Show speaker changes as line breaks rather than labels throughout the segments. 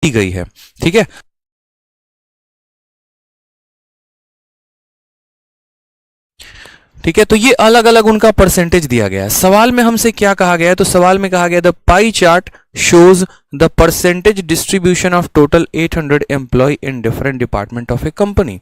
दी गई है। ठीक है, ठीक है, तो ये अलग अलग उनका परसेंटेज दिया गया है। सवाल में हमसे क्या कहा गया है, तो सवाल में कहा गया the pie chart shows the percentage distribution of total 800 employee in different department of a company।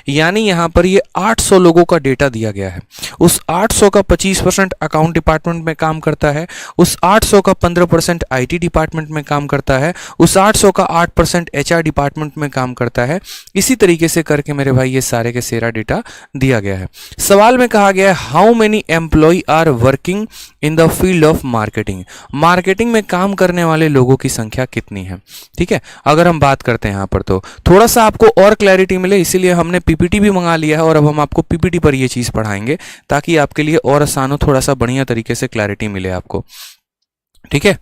यानी यहां पर ये 800 लोगों का डेटा दिया गया है। उस 800 का 25% अकाउंट डिपार्टमेंट में काम करता है, उस 800 का 15% आईटी डिपार्टमेंट में काम करता है, उस 800 का 8% एचआर डिपार्टमेंट में काम करता है। इसी तरीके से करके मेरे भाई ये सारे के सारा डेटा दिया गया है। सवाल में कहा गया है how many employ are working in the field of marketing. Marketing में काम करने वाले लोगों की संख्या कितनी है। ठीक है, अगर हम बात करते हैं यहां पर तो थोड़ा सा आपको और क्लैरिटी मिले, इसीलिए हमने पीपीटी भी मंगा लिया है और अब हम आपको पीपीटी पर ये चीज पढ़ाएंगे ताकि आपके लिए और आसान हो, थोड़ा सा बढ़िया तरीके से क्लैरिटी मिले आपको। ठीक है,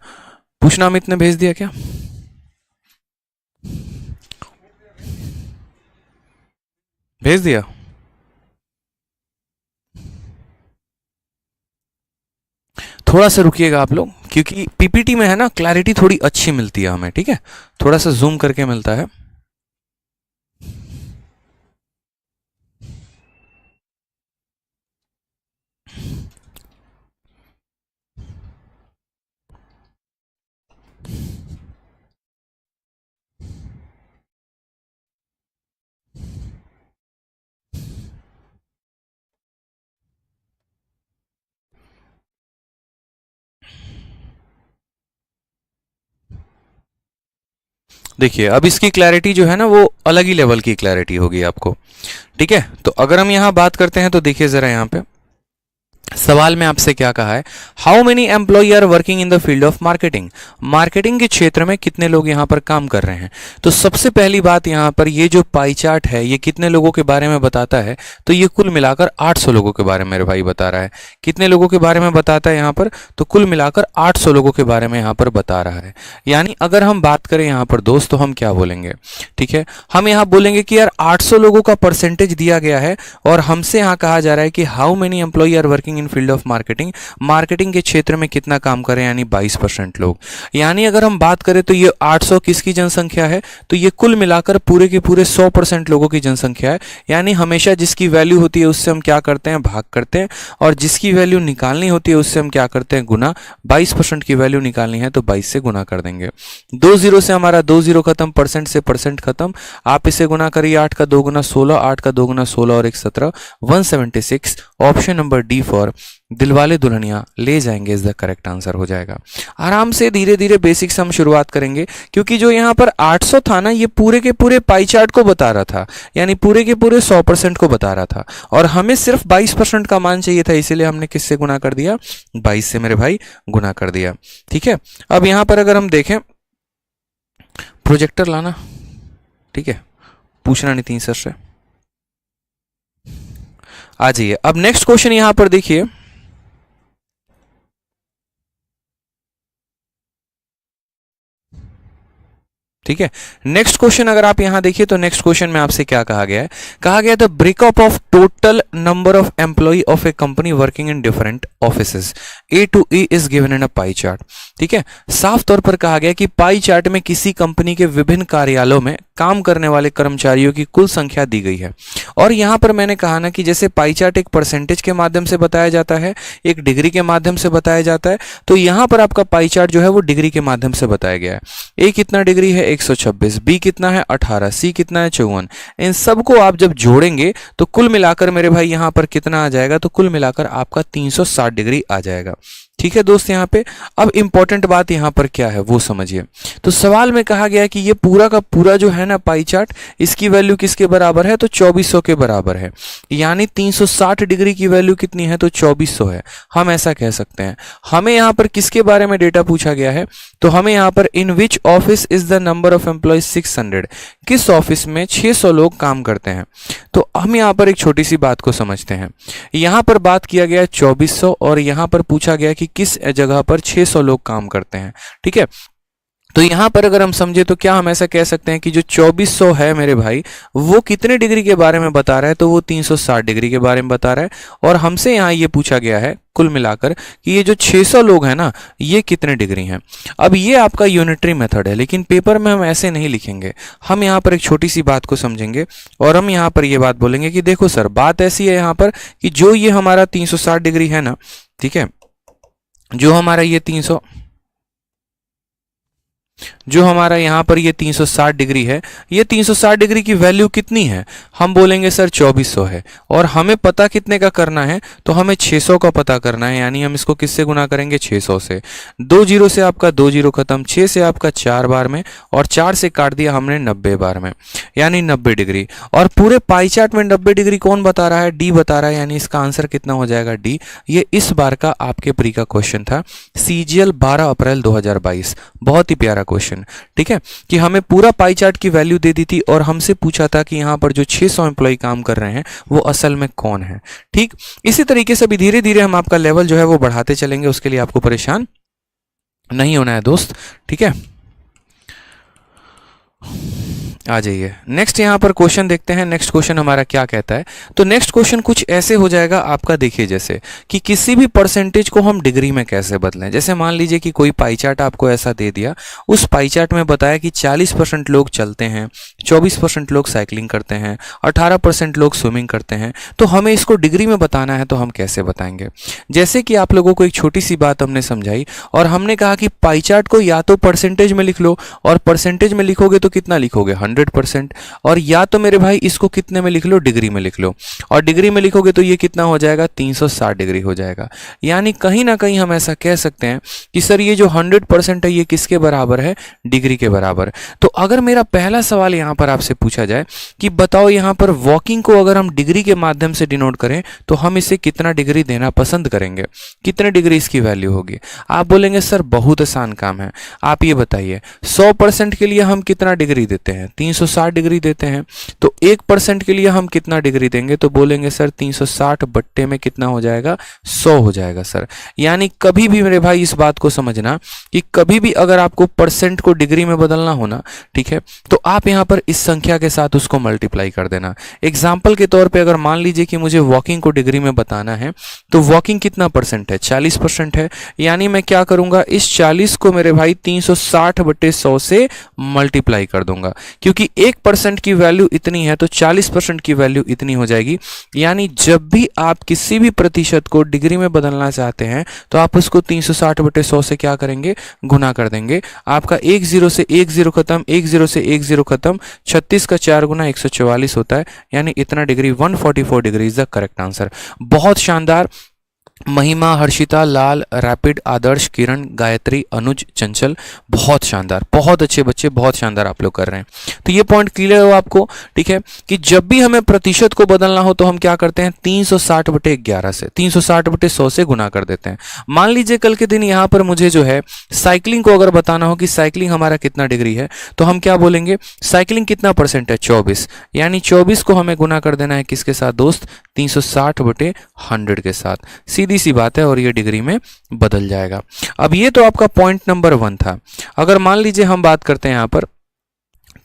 पूछना अमित ने भेज दिया क्या? भेज दिया? थोड़ा सा रुकिएगा आप लोग, क्योंकि पीपीटी में है ना क्लैरिटी थोड़ी अच्छी मिलती है हमें। ठीक है, थोड़ा सा जूम करके मिलता है। देखिए अब इसकी क्लैरिटी जो है ना वो अलग ही लेवल की क्लैरिटी होगी आपको। ठीक है, तो अगर हम यहां बात करते हैं तो देखिए जरा यहां पे सवाल में आपसे क्या कहा है, how many employ are working in the field of marketing. Marketing के क्षेत्र में कितने लोग यहां पर काम कर रहे हैं। तो सबसे पहली बात यहां पर ये जो पाई चार्ट है ये कितने लोगों के बारे में बताता है, तो ये कुल मिलाकर 800 लोगों के बारे में मेरे भाई बता रहा है। कितने लोगों के बारे में बताता है यहां पर, तो कुल मिलाकर 800 लोगों के बारे में यहां पर बता रहा है। यानी अगर हम बात करें यहां पर दोस्त तो हम क्या बोलेंगे, ठीक है, हम यहां बोलेंगे कि यार 800 लोगों का परसेंटेज दिया गया है और हमसे यहां कहा जा रहा है कि how many employ are working in field of marketing. Marketing के क्षेत्र में कितना काम करें, यानी 22% लोग। यानी अगर हम बात करें तो ये 800 किसकी जनसंख्या है, तो ये कुल मिलाकर पूरे के पूरे 100% लोगों की जनसंख्या है। यानी हमेशा जिसकी वैल्यू होती है उससे हम क्या करते हैं, भाग करते हैं, और जिसकी वैल्यू निकालनी होती है उससे हम क्या करते हैं, गुना। 22% की वैल्यू निकालनी है तो 22 से गुना कर देंगे। 2 जीरो से हमारा 2 जीरो खत्म, परसेंट से परसेंट खत्म। आप इसे गुना करिए, 8 का 2 गुना 16, 8 का 2 गुना 16 और 1 17, 176। Option number D for Dilwale Dulhania ले जाएंगे इज द करेक्ट आंसर हो जाएगा। आराम से धीरे धीरे बेसिक से हम शुरुआत करेंगे, क्योंकि जो यहाँ पर 800 था ना ये पूरे के पूरे पाई चार्ट को बता रहा था, यानी पूरे के पूरे 100% को बता रहा था, और हमें सिर्फ 22% का मान चाहिए था, इसीलिए हमने किससे गुना कर दिया, 22 से मेरे भाई गुना कर दिया। ठीक है, अब यहां पर अगर हम देखें, प्रोजेक्टर लाना, ठीक है, पूछना नितिन सर से आ जाइए। अब नेक्स्ट क्वेश्चन यहां पर देखिए, ठीक है, नेक्स्ट क्वेश्चन अगर आप यहां देखिए तो नेक्स्ट क्वेश्चन में आपसे क्या कहा गया है, कहा गया the breakup of total number of employ of a company working in different offices A to E is given in a pie chart. ठीक है, साफ तौर पर कहा गया कि पाई चार्ट में किसी कंपनी के विभिन्न कार्यालयों में काम करने वाले कर्मचारियों की कुल संख्या दी गई है। और यहां पर मैंने कहा ना कि जैसे पाई चार्ट एक परसेंटेज के माध्यम से बताया जाता है, एक डिग्री के माध्यम से बताया जाता है, तो यहां पर आपका पाई चार्ट जो है वो डिग्री के माध्यम से बताया गया है। ए कितना डिग्री है, 126, बी कितना है 18, सी कितना है 54। इन सबको आप जब जोड़ेंगे तो कुल मिलाकर मेरे भाई यहां पर कितना आ जाएगा, तो कुल मिलाकर आपका 360 डिग्री आ जाएगा। ठीक है दोस्त, यहां पे अब इंपॉर्टेंट बात यहां पर क्या है वो समझिए। तो सवाल में कहा गया कि ये पूरा का पूरा जो है ना पाई चार्ट, इसकी वैल्यू किसके बराबर है, तो 2400 के बराबर है। यानी 360 डिग्री की वैल्यू कितनी है, तो 2400 है। हम ऐसा कह सकते हैं। हमें यहां पर किसके बारे में डेटा पूछा गया है, तो हमें यहां पर in which office is the number of employ 600, किस ऑफिस में 600 लोग काम करते हैं। तो हम यहां पर एक छोटी सी बात को समझते हैं। यहां पर बात किया गया 2400 और यहां पर पूछा गया कि किस जगह पर 600 लोग काम करते हैं। ठीक है, तो यहाँ पर अगर हम समझे तो क्या हम ऐसा कह सकते हैं कि जो 2400 है मेरे भाई, वो कितने डिग्री के बारे में बता रहा है, तो वो 360 डिग्री के बारे में बता रहा है। और हमसे यहाँ ये पूछा गया है कुल मिलाकर कि ये जो 600 लोग हैं ना, ये कितने डिग्री हैं। अब ये आपका यूनिटरी मेथड है, लेकिन पेपर में हम ऐसे नहीं लिखेंगे। हम यहाँ पर एक छोटी सी बात को समझेंगे और हम यहाँ पर ये बात बोलेंगे कि देखो सर, बात ऐसी है यहाँ पर कि जो ये हमारा 360 डिग्री है ना, ठीक है, जो हमारा ये 300, जो हमारा यहाँ पर ये 360 डिग्री है, ये 360 डिग्री की वैल्यू कितनी है, हम बोलेंगे सर 2400 है। और हमें पता कितने का करना है, तो हमें 600 का पता करना है, यानी हम इसको किससे गुना करेंगे, 600 से। 2 जीरो से आपका 2 जीरो खत्म, 6 से आपका 4 बार में, और 4 से काट दिया हमने 90 बार में, यानी 90 डिग्री। और पूरे पाई चार्ट में 90 डिग्री कौन बता रहा है, डी बता रहा है, यानी इसका आंसर कितना हो जाएगा, डी। ये इस बार का आपके प्री का क्वेश्चन था, CGL 12 अप्रैल 2022। बहुत ही प्यारा क्वेश्चन, ठीक है, कि हमें पूरा पाई चार्ट की वैल्यू दे दी थी और हमसे पूछा था कि यहां पर जो 600 एम्प्लॉय काम कर रहे हैं वो असल में कौन है। ठीक, इसी तरीके से भी धीरे धीरे हम आपका लेवल जो है वो बढ़ाते चलेंगे, उसके लिए आपको परेशान नहीं होना है दोस्त, ठीक है। आ जाइए नेक्स्ट यहाँ पर क्वेश्चन देखते हैं। नेक्स्ट क्वेश्चन हमारा क्या कहता है, तो नेक्स्ट क्वेश्चन कुछ ऐसे हो जाएगा आपका, देखिए जैसे कि किसी भी परसेंटेज को हम डिग्री में कैसे बदलें। जैसे मान लीजिए कि कोई पाई चार्ट आपको ऐसा दे दिया, उस पाई चार्ट में बताया कि 40% लोग चलते हैं, 24% लोग साइकिलिंग करते हैं, 18% लोग स्विमिंग करते हैं, तो हमें इसको डिग्री में बताना है, तो हम कैसे बताएंगे। जैसे कि आप लोगों को एक छोटी सी बात हमने समझाई और हमने कहा कि पाई चार्ट को या तो परसेंटेज में लिख लो, और परसेंटेज में लिखोगे तो कितना लिखोगे, 100%, और या तो मेरे भाई इसको कितने में लिख लो, डिग्री में लिख लो, और डिग्री में लिखोगे तो ये कितना हो जाएगा, 360 डिग्री हो जाएगा। यानी कहीं ना कहीं हम ऐसा कह सकते हैं कि सर ये जो 100% है ये किसके बराबर है, डिग्री के बराबर। तो अगर मेरा पहला सवाल यहां पर आपसे पूछा जाए कि बताओ यहां पर वॉकिंग को अगर हम डिग्री के माध्यम से डिनोट करें तो हम इसे कितना डिग्री देना पसंद करेंगे, कितने डिग्री इसकी वैल्यू होगी। आप बोलेंगे सर बहुत आसान काम है, आप ये बताइए 100% के लिए हम कितना डिग्री देते हैं, 360 डिग्री देते हैं। तो 1% के लिए हम कितना डिग्री देंगे, तो बोलेंगे सर 360 बट्टे में कितना हो जाएगा, 100 हो जाएगा सर। यानी कभी भी मेरे भाई इस बात को समझना कि कभी भी अगर आपको परसेंट को डिग्री में बदलना हो ना, ठीक है, तो आप यहां पर इस संख्या के साथ उसको मल्टीप्लाई कर देना। एग्जाम्पल के तौर पर अगर मान लीजिए कि मुझे वॉकिंग को डिग्री में बताना है, तो वॉकिंग कितना परसेंट है, 40% है। यानी मैं क्या करूंगा, इस 40 को मेरे भाई 360 बट्टे 100 से मल्टीप्लाई कर दूंगा, क्योंकि 1% की वैल्यू इतनी है तो 40% की वैल्यू इतनी हो जाएगी। यानी जब भी आप किसी भी प्रतिशत को डिग्री में बदलना चाहते हैं तो आप उसको 360 बटे 100 से क्या करेंगे, गुना कर देंगे। आपका 1 0 से 1 0 खत्म, 1 0 से 1 0 खत्म, 36 का 4 गुना 144 होता है, यानी इतना degree 144 degree is the correct answer. बहुत शानदार। महिमा, हर्षिता, लाल, रैपिड, आदर्श, किरण, गायत्री, अनुज, चंचल, बहुत शानदार, बहुत अच्छे बच्चे, बहुत शानदार आप लोग कर रहे हैं। तो ये पॉइंट क्लियर हो आपको, ठीक है, कि जब भी हमें प्रतिशत को बदलना हो तो हम क्या करते हैं, 360 बटे 11 से, 360 बटे 100 से गुना कर देते हैं। मान लीजिए कल के दिन यहाँ पर मुझे जो है साइकिलिंग को अगर बताना हो कि साइकिलिंग हमारा कितना डिग्री है, तो हम क्या बोलेंगे, साइकिलिंग कितना परसेंट है, 24, यानी 24 को हमें गुना कर देना है किसके साथ दोस्त, 360 बटे 100 के साथ। सीधी सी बात है, और ये डिग्री में बदल जाएगा। अब ये तो आपका पॉइंट नंबर 1 था। अगर मान लीजिए हम बात करते हैं यहां पर,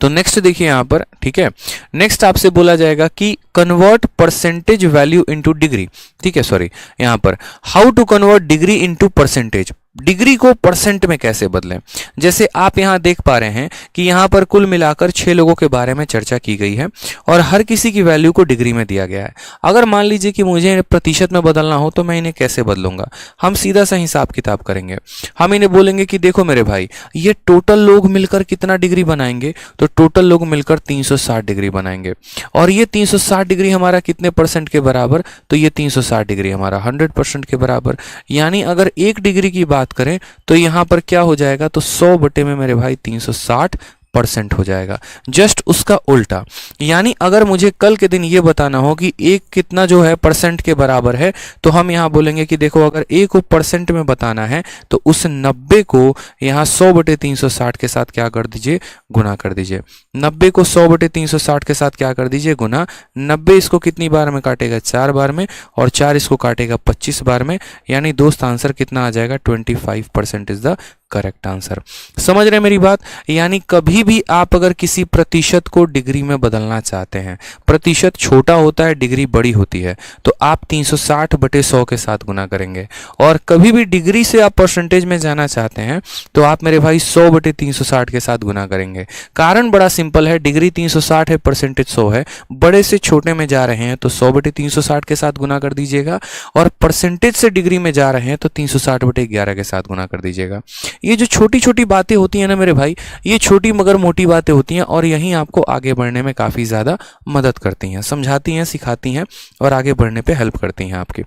तो नेक्स्ट देखिए यहां पर, ठीक है, नेक्स्ट आपसे बोला जाएगा कि convert percentage value into degree, ठीक है, सॉरी, यहां पर how to convert degree into percentage, degree को परसेंट में कैसे बदलें। जैसे आप यहां देख पा रहे हैं कि यहां पर कुल मिलाकर 6 लोगों के बारे में चर्चा की गई है और हर किसी की वैल्यू को डिग्री में दिया गया है। अगर मान लीजिए कि मुझे प्रतिशत में बदलना हो तो मैं इन्हें कैसे बदलूंगा, हम सीधा सा हिसाब किताब करेंगे। हम इन्हें बोलेंगे कि देखो मेरे भाई, ये टोटल लोग मिलकर कितना डिग्री बनाएंगे, तो टोटल लोग मिलकर 360 डिग्री बनाएंगे। और ये 360 डिग्री हमारा कितने परसेंट के बराबर, तो ये 360 डिग्री हमारा 100% के बराबर। यानी अगर 1 डिग्री की बात करें तो यहां पर क्या हो जाएगा, तो 100 बटे में मेरे भाई 360% हो जाएगा, जस्ट उसका उल्टा। यानी अगर मुझे कल के दिन ये बताना हो कि एक कितना जो है परसेंट के बराबर है, तो हम यहां बोलेंगे कि देखो अगर एक को परसेंट में बताना है तो उस 90 को यहां 100 बटे 360 के साथ क्या कर दीजिए, गुना कर दीजिए। 90 को 100 बटे 360 के साथ क्या कर दीजिए, गुना। 90 इसको कितनी बार में काटेगा, 4 बार में, और 4 इसको काटेगा 25 बार में। यानी दोस्त आंसर कितना आ जाएगा, 25% इज द करेक्ट आंसर। समझ रहे हैं मेरी बात? यानी कभी भी आप अगर किसी प्रतिशत को डिग्री में बदलना चाहते हैं, प्रतिशत छोटा होता है, डिग्री बड़ी होती है, तो आप 360/100 के साथ गुना करेंगे। और कभी भी डिग्री से आप परसेंटेज में जाना चाहते हैं तो आप मेरे भाई 100/360 के साथ गुना करेंगे। कारण बड़ा सिंपल है, डिग्री 360 है, परसेंटेज 100 है, बड़े से छोटे में जा रहे हैं तो 100/360 के साथ गुना कर दीजिएगा, और परसेंटेज से डिग्री में जा रहे हैं तो 360/11 के साथ गुना कर दीजिएगा। ये जो छोटी छोटी बातें होती हैं ना मेरे भाई, ये छोटी मगर मोटी बातें होती हैं, और यही आपको आगे बढ़ने में काफ़ी ज़्यादा मदद करती हैं, समझाती हैं, सिखाती हैं, और आगे बढ़ने पे हेल्प करती हैं आपकी।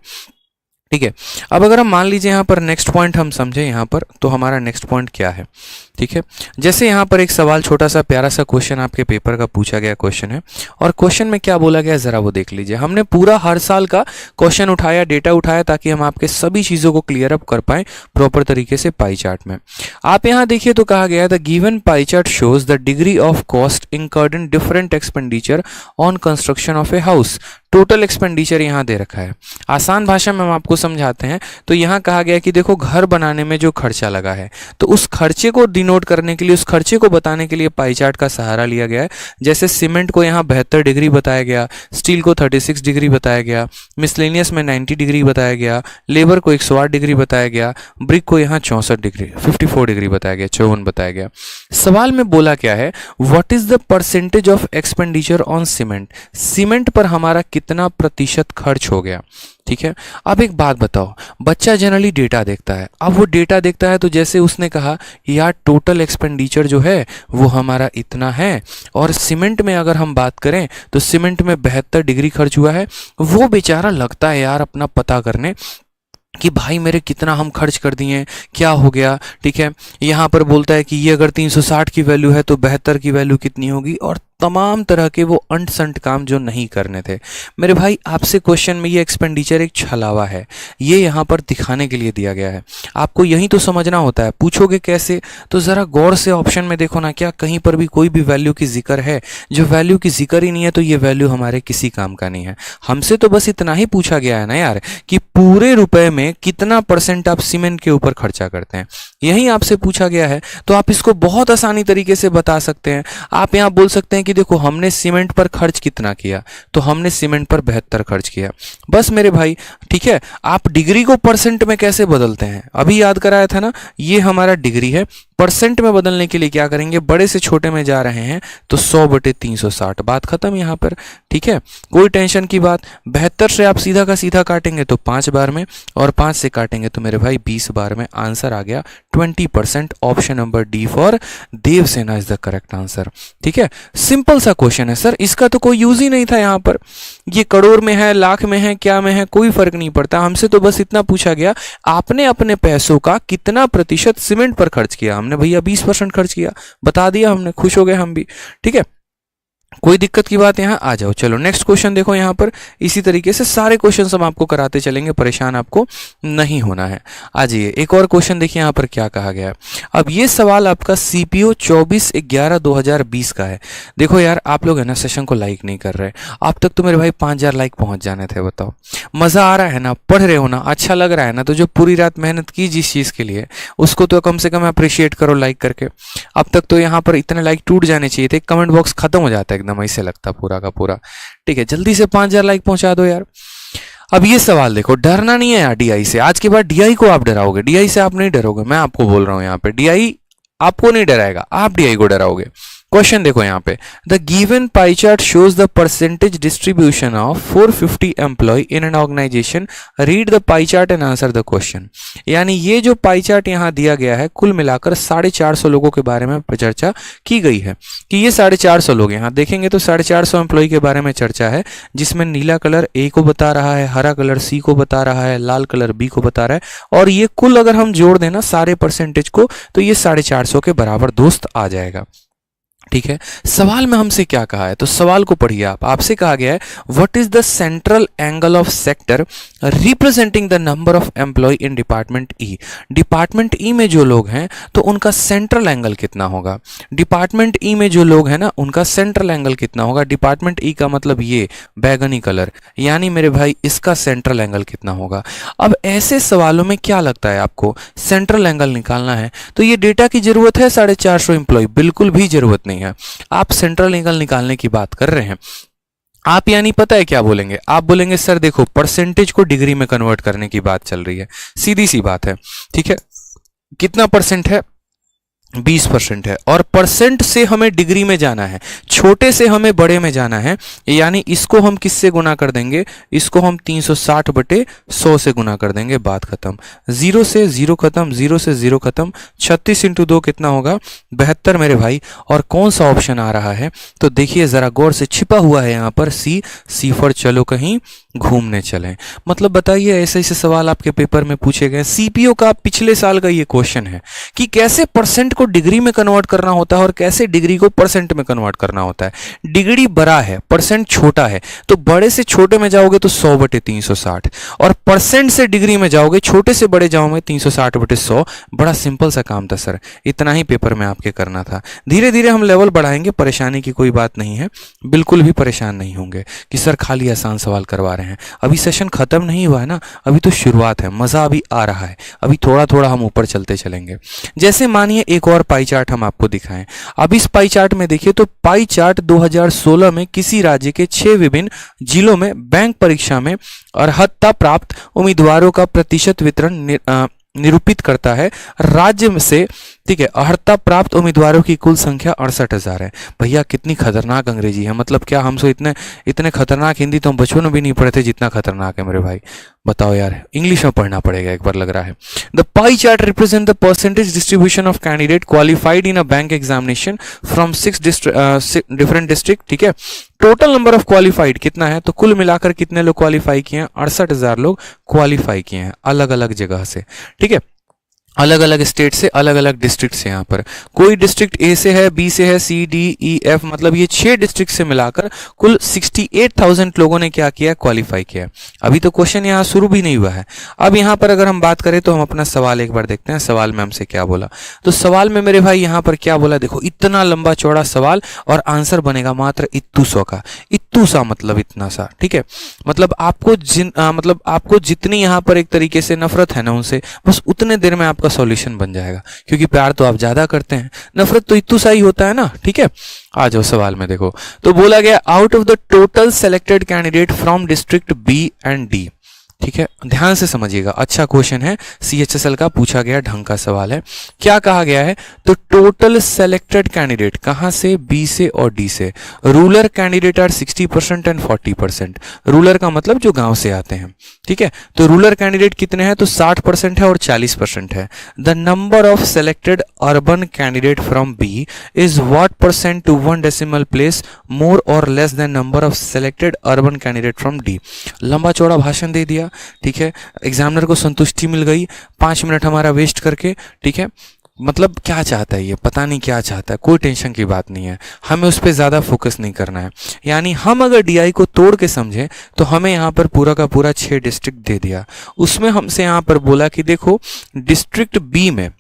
ठीक है, अब अगर हम मान लीजिए यहाँ पर नेक्स्ट पॉइंट हम समझें यहाँ पर, तो हमारा नेक्स्ट पॉइंट क्या है? ठीक है, जैसे यहाँ पर एक सवाल, छोटा सा प्यारा सा क्वेश्चन आपके पेपर का पूछा गया क्वेश्चन है, और क्वेश्चन में क्या बोला गया जरा वो देख लीजिए। हमने पूरा हर साल का क्वेश्चन उठाया, डेटा उठाया, ताकि हम आपके सभी चीज़ों को क्लियर अप कर पाएं प्रॉपर तरीके से पाई चार्ट में। आप यहाँ देखिए तो कहा गया the given pie chart shows the degree of cost incurred in different expenditure on construction of a house. Total expenditure यहाँ दे रखा है। आसान भाषा में हम आपको समझाते हैं तो यहाँ कहा गया कि देखो, घर बनाने में जो खर्चा लगा है, तो उस खर्चे को डिनोट करने के लिए, उस खर्चे को बताने के लिए पाई चार्ट का सहारा लिया गया है। जैसे सीमेंट को यहाँ 72 डिग्री बताया गया, स्टील को 36 डिग्री बताया गया, मिसलेनियस में 90 डिग्री बताया गया, लेबर को 108 डिग्री बताया गया, ब्रिक को यहाँ 64 डिग्री 54 डिग्री बताया गया, 54 बताया गया। सवाल में बोला क्या है, what is the percentage of expenditure on cement. Cement पर हमारा कितना प्रतिशत खर्च हो गया। ठीक है, अब एक बात बताओ, बच्चा जनरली डेटा देखता है। अब वो डेटा देखता है तो जैसे उसने कहा यार टोटल एक्सपेंडिचर जो है वो हमारा इतना है, और सीमेंट में अगर हम बात करें तो सीमेंट में 72 डिग्री खर्च हुआ है। वो बेचारा लगता है यार अपना पता करने कि भाई मेरे कितना हम खर्च कर दिए, क्या हो गया। ठीक है, यहाँ पर बोलता है कि ये अगर 360 की वैल्यू है तो 72 की वैल्यू कितनी होगी, और तमाम तरह के वो अंट संट काम जो नहीं करने थे। मेरे भाई आपसे क्वेश्चन में ये एक्सपेंडिचर एक छलावा है, ये यहाँ पर दिखाने के लिए दिया गया है। आपको यही तो समझना होता है। पूछोगे कैसे, तो ज़रा गौर से ऑप्शन में देखो ना, क्या कहीं पर भी कोई भी वैल्यू की जिक्र है? जो वैल्यू की जिक्र ही नहीं है तो ये वैल्यू हमारे किसी काम का नहीं है। हमसे तो बस इतना ही पूछा गया है ना यार कि पूरे रुपए में कितना % आप सीमेंट के ऊपर खर्चा करते हैं, यही आपसे पूछा गया है। तो आप इसको बहुत आसानी तरीके से बता सकते हैं। आप यहाँ बोल सकते हैं कि देखो हमने सीमेंट पर खर्च कितना किया, तो हमने सीमेंट पर 72 खर्च किया, बस मेरे भाई। ठीक है, आप डिग्री को परसेंट में कैसे बदलते हैं अभी याद कराया था ना, ये हमारा डिग्री है। परसेंट में बदलने के लिए क्या करेंगे, बड़े से छोटे में जा रहे हैं तो 100/360, बात खत्म यहाँ पर। ठीक है, कोई टेंशन की बात। 72 से आप सीधा का सीधा काटेंगे तो 5 बार में, और 5 से काटेंगे तो मेरे भाई 20 बार में। आंसर आ गया 20%। Option number D for Devsena is the correct answer. ठीक है, सिंपल सा क्वेश्चन है सर, इसका तो कोई यूज ही नहीं था यहाँ पर। ये करोड़ में है, लाख में है, क्या में है, कोई फर्क नहीं पड़ता। हमसे तो बस इतना पूछा गया, आपने अपने पैसों का कितना प्रतिशत सीमेंट पर खर्च किया। हमने भैया 20% खर्च किया, बता दिया हमने, खुश हो गए हम भी। ठीक है, कोई दिक्कत की बात यहाँ आ जाओ। चलो नेक्स्ट क्वेश्चन देखो यहाँ पर। इसी तरीके से सारे क्वेश्चन हम आपको कराते चलेंगे, परेशान आपको नहीं होना है। आ जाइए एक और क्वेश्चन देखिए यहाँ पर क्या कहा गया है। अब ये सवाल आपका CPO 24/11/2020 का है। देखो यार आप लोग है ना सेशन को लाइक नहीं कर रहे, अब तक तो मेरे भाई 5000 लाइक पहुंच जाने थे। बताओ मजा आ रहा है ना, पढ़ रहे हो ना, अच्छा लग रहा है ना, तो जो पूरी रात मेहनत की जिस चीज के लिए, उसको तो कम से कम अप्रिशिएट करो लाइक करके। अब तक तो यहाँ पर इतने लाइक टूट जाने चाहिए थे, कमेंट बॉक्स खत्म हो जाता है एकदम, ऐसे लगता पूरा का पूरा। ठीक है, जल्दी से 5000 लाइक पहुंचा दो यार। अब ये सवाल देखो, डरना नहीं है यार DI से। आज के बाद DI को आप डराओगे, DI से आप नहीं डरोगे, मैं आपको बोल रहा हूं। यहाँ पे DI आपको नहीं डराएगा, आप DI को डराओगे। क्वेश्चन देखो यहाँ पे, the given pie chart shows the percentage distribution of 450 employ in an organisation, read the pie chart and answer the question. यानी ये जो पाई चार्ट यहाँ दिया गया है, कुल मिलाकर 450 लोगों के बारे में चर्चा की गई है कि ये 450 लोग। यहाँ देखेंगे तो 450 एम्प्लॉय के बारे में चर्चा है, जिसमें नीला कलर A को बता रहा है, हरा कलर C को बता रहा है, लाल कलर B को बता रहा है, और ये कुल अगर हम जोड़ देना सारे परसेंटेज को तो ये 450 के बराबर दोस्त आ जाएगा। ठीक है, सवाल में हमसे क्या कहा है, तो सवाल को पढ़िए आप। आपसे कहा गया है what is the central angle of sector representing the number of employ in department E. Department E में जो लोग हैं तो उनका सेंट्रल एंगल कितना होगा। डिपार्टमेंट ई में जो लोग हैं ना उनका सेंट्रल एंगल कितना होगा। डिपार्टमेंट ई का मतलब ये बैगनी कलर, यानी मेरे भाई इसका सेंट्रल एंगल कितना होगा। अब ऐसे सवालों में क्या लगता है आपको, सेंट्रल एंगल निकालना है तो ये डेटा की जरूरत है 450 एम्प्लॉय, बिल्कुल भी जरूरत नहीं है। आप सेंट्रल एंगल निकालने की बात कर रहे हैं, आप यानी पता है क्या बोलेंगे, आप बोलेंगे सर देखो परसेंटेज को डिग्री में कन्वर्ट करने की बात चल रही है, सीधी सी बात है। ठीक है, कितना परसेंट है, 20% है, और परसेंट से हमें डिग्री में जाना है, छोटे से हमें बड़े में जाना है, यानी इसको हम किससे गुना कर देंगे, इसको हम 360/100 से गुना कर देंगे, बात खत्म। 0 से 0 खत्म, 0 से 0 खत्म, 36 × 2 कितना होगा, 72 मेरे भाई। और कौन सा ऑप्शन आ रहा है, तो देखिए जरा गौर से, छिपा हुआ है यहाँ पर सी फॉर चलो कहीं घूमने चलें। मतलब बताइए ऐसे ऐसे सवाल आपके पेपर में पूछे गए। सीपीओ का पिछले साल का ये क्वेश्चन है कि कैसे परसेंट को डिग्री में कन्वर्ट करना होता है और कैसे डिग्री को परसेंट में कन्वर्ट करना होता है। डिग्री बड़ा है, परसेंट छोटा है, तो बड़े से छोटे में जाओगे तो 100/360, और परसेंट से डिग्री में जाओगे, छोटे से बड़े जाओगे 360/100। बड़ा सिंपल सा काम था सर, इतना ही पेपर में आपके करना था। धीरे धीरे हम लेवल बढ़ाएंगे, परेशानी की कोई बात नहीं है, बिल्कुल भी परेशान नहीं होंगे कि सर खाली आसान सवाल करवा रहे हैं। अभी सेशन खत्म नहीं हुआ है ना, अभी तो शुरुआत है, मजा अभी आ रहा है, अभी थोड़ा थोड़ा हम ऊपर चलते चलेंगे। जैसे मानिए एक और पाई चार्ट हम आपको दिखाएं। अब इस पाई चार्ट में देखिए तो पाई चार्ट 2016 में किसी राज्य के 6 विभिन्न जिलों में बैंक परीक्षा में अर्हता प्राप्त उम्मीदवारों का प्रतिशत वितरण निरूपित करता है। राज्य से, ठीक है, अर्हता प्राप्त उम्मीदवारों की कुल संख्या 68,000 है। भैया कितनी खतरनाक अंग्रेजी है, मतलब क्या हमसे इतने खतरनाक हिंदी तो हम बचपन में भी नहीं पढ़े थे जितना खतरनाक है मेरे भाई। बताओ यार, इंग्लिश में पढ़ना पड़ेगा एक बार लग रहा है। The pie chart represent the percentage distribution of candidate qualified in a bank examination from 6 different district. ठीक है, टोटल नंबर ऑफ क्वालिफाइड कितना है, तो कुल मिलाकर कितने लोग क्वालिफाई किए हैं, 68,000 लोग क्वालिफाई किए हैं अलग अलग जगह से। ठीक है, अलग अलग स्टेट से, अलग अलग डिस्ट्रिक्ट से। यहाँ पर कोई डिस्ट्रिक्ट ए से है, बी से है, सी डी ई एफ, मतलब ये 6 डिस्ट्रिक्ट से मिलाकर कुल 68,000 लोगों ने क्या किया, क्वालिफाई किया। अभी तो क्वेश्चन यहाँ शुरू भी नहीं हुआ है। अब यहाँ पर अगर हम बात करें तो हम अपना सवाल एक बार देखते हैं, सवाल में हमसे क्या बोला। तो सवाल में मेरे भाई यहाँ पर क्या बोला, देखो इतना लंबा चौड़ा सवाल और आंसर बनेगा मात्र 100 का। इत्तू सा मतलब इतना सा। ठीक है, मतलब आपको जितनी यहाँ पर एक तरीके से नफरत है ना उनसे, बस उतने देर में आपका सॉल्यूशन बन जाएगा, क्योंकि प्यार तो आप ज्यादा करते हैं, नफरत तो इतना सा ही होता है ना। ठीक है, आ जाओ सवाल में देखो। तो बोला गया out of the total selected candidate from district B and D. ठीक है, ध्यान से समझिएगा, अच्छा क्वेश्चन है, CHSL का पूछा गया ढंग का सवाल है। क्या कहा गया है, तो टोटल सेलेक्टेड कैंडिडेट कहां से, बी से और डी से। Rural candidate are 60% and 40%। Rural का मतलब जो गांव से आते हैं। ठीक है, तो रूरल कैंडिडेट कितने हैं, तो 60% है और 40% है। The number of selected urban candidate from B is what % to 1 decimal place more और less than number of selected urban candidate from D. लंबा चौड़ा भाषण दे दिया। ठीक है, एग्जामिनर को संतुष्टि मिल गई 5 मिनट हमारा वेस्ट करके। ठीक है, मतलब क्या चाहता है ये, पता नहीं क्या चाहता है, कोई टेंशन की बात नहीं है, हमें उस पर ज़्यादा फोकस नहीं करना है। यानी हम अगर DI को तोड़ के समझें तो हमें यहाँ पर पूरा का पूरा 6 डिस्ट्रिक्ट दे दिया। उसमें हमसे यहाँ पर बोला कि देखो डिस्ट्रिक्ट बी में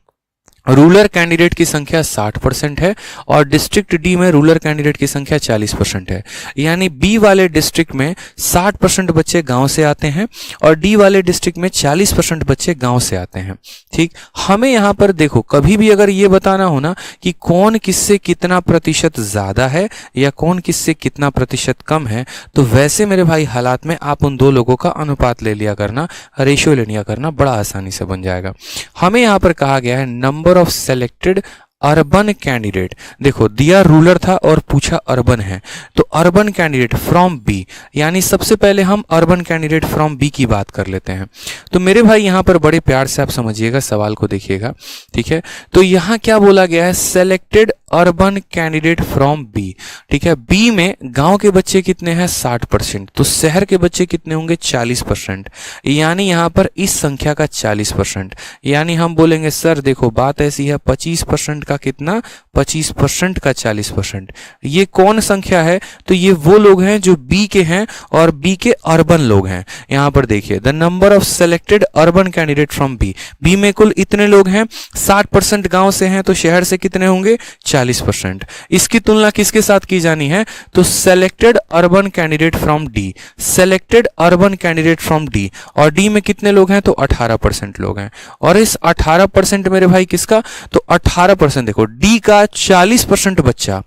रूरल कैंडिडेट की संख्या 60% है और डिस्ट्रिक्ट डी में रूरल कैंडिडेट की संख्या 40% है। यानी बी वाले डिस्ट्रिक्ट में 60% बच्चे गांव से आते हैं और डी वाले डिस्ट्रिक्ट में 40% बच्चे गांव से आते हैं। ठीक, हमें यहां पर देखो कभी भी अगर ये बताना हो ना कि कौन किससे कितना प्रतिशत ज्यादा है या कौन किससे कितना प्रतिशत कम है, तो वैसे मेरे भाई हालात में आप उन दो लोगों का अनुपात ले लिया करना, रेशियो ले लिया करना, बड़ा आसानी से बन जाएगा। हमें यहां पर कहा गया है number of selected urban candidate. देखो दिया रूरल था और पूछा अर्बन है, तो अर्बन कैंडिडेट फ्रॉम बी, यानी सबसे पहले हम अर्बन कैंडिडेट फ्रॉम बी की बात कर लेते हैं। तो मेरे भाई यहां पर बड़े प्यार से आप समझिएगा, सवाल को देखिएगा। ठीक है, तो यहां क्या बोला गया है, selected urban candidate from B. ठीक है, बी में गांव के बच्चे कितने हैं 60%, तो शहर के बच्चे कितने होंगे 40%, यानी यहां पर इस संख्या का 40%, यानी हम बोलेंगे सर देखो बात ऐसी है 25% का कितना, 25% का 40%। ये कौन संख्या है, तो ये वो लोग हैं जो बी के हैं और बी के अर्बन लोग हैं। यहां पर देखिए the number of selected urban candidate from B, B में कुल इतने लोग हैं, 60% गांव से हैं, तो शहर से कितने होंगे 40%। इसकी तुलना किसके साथ की जानी है, तो selected urban candidate from D, selected urban candidate from D, और डी में कितने लोग हैं, तो 18% लोग हैं। और इस 18% मेरे भाई किसका, तो 18% देखो डी का 40% बच्चा,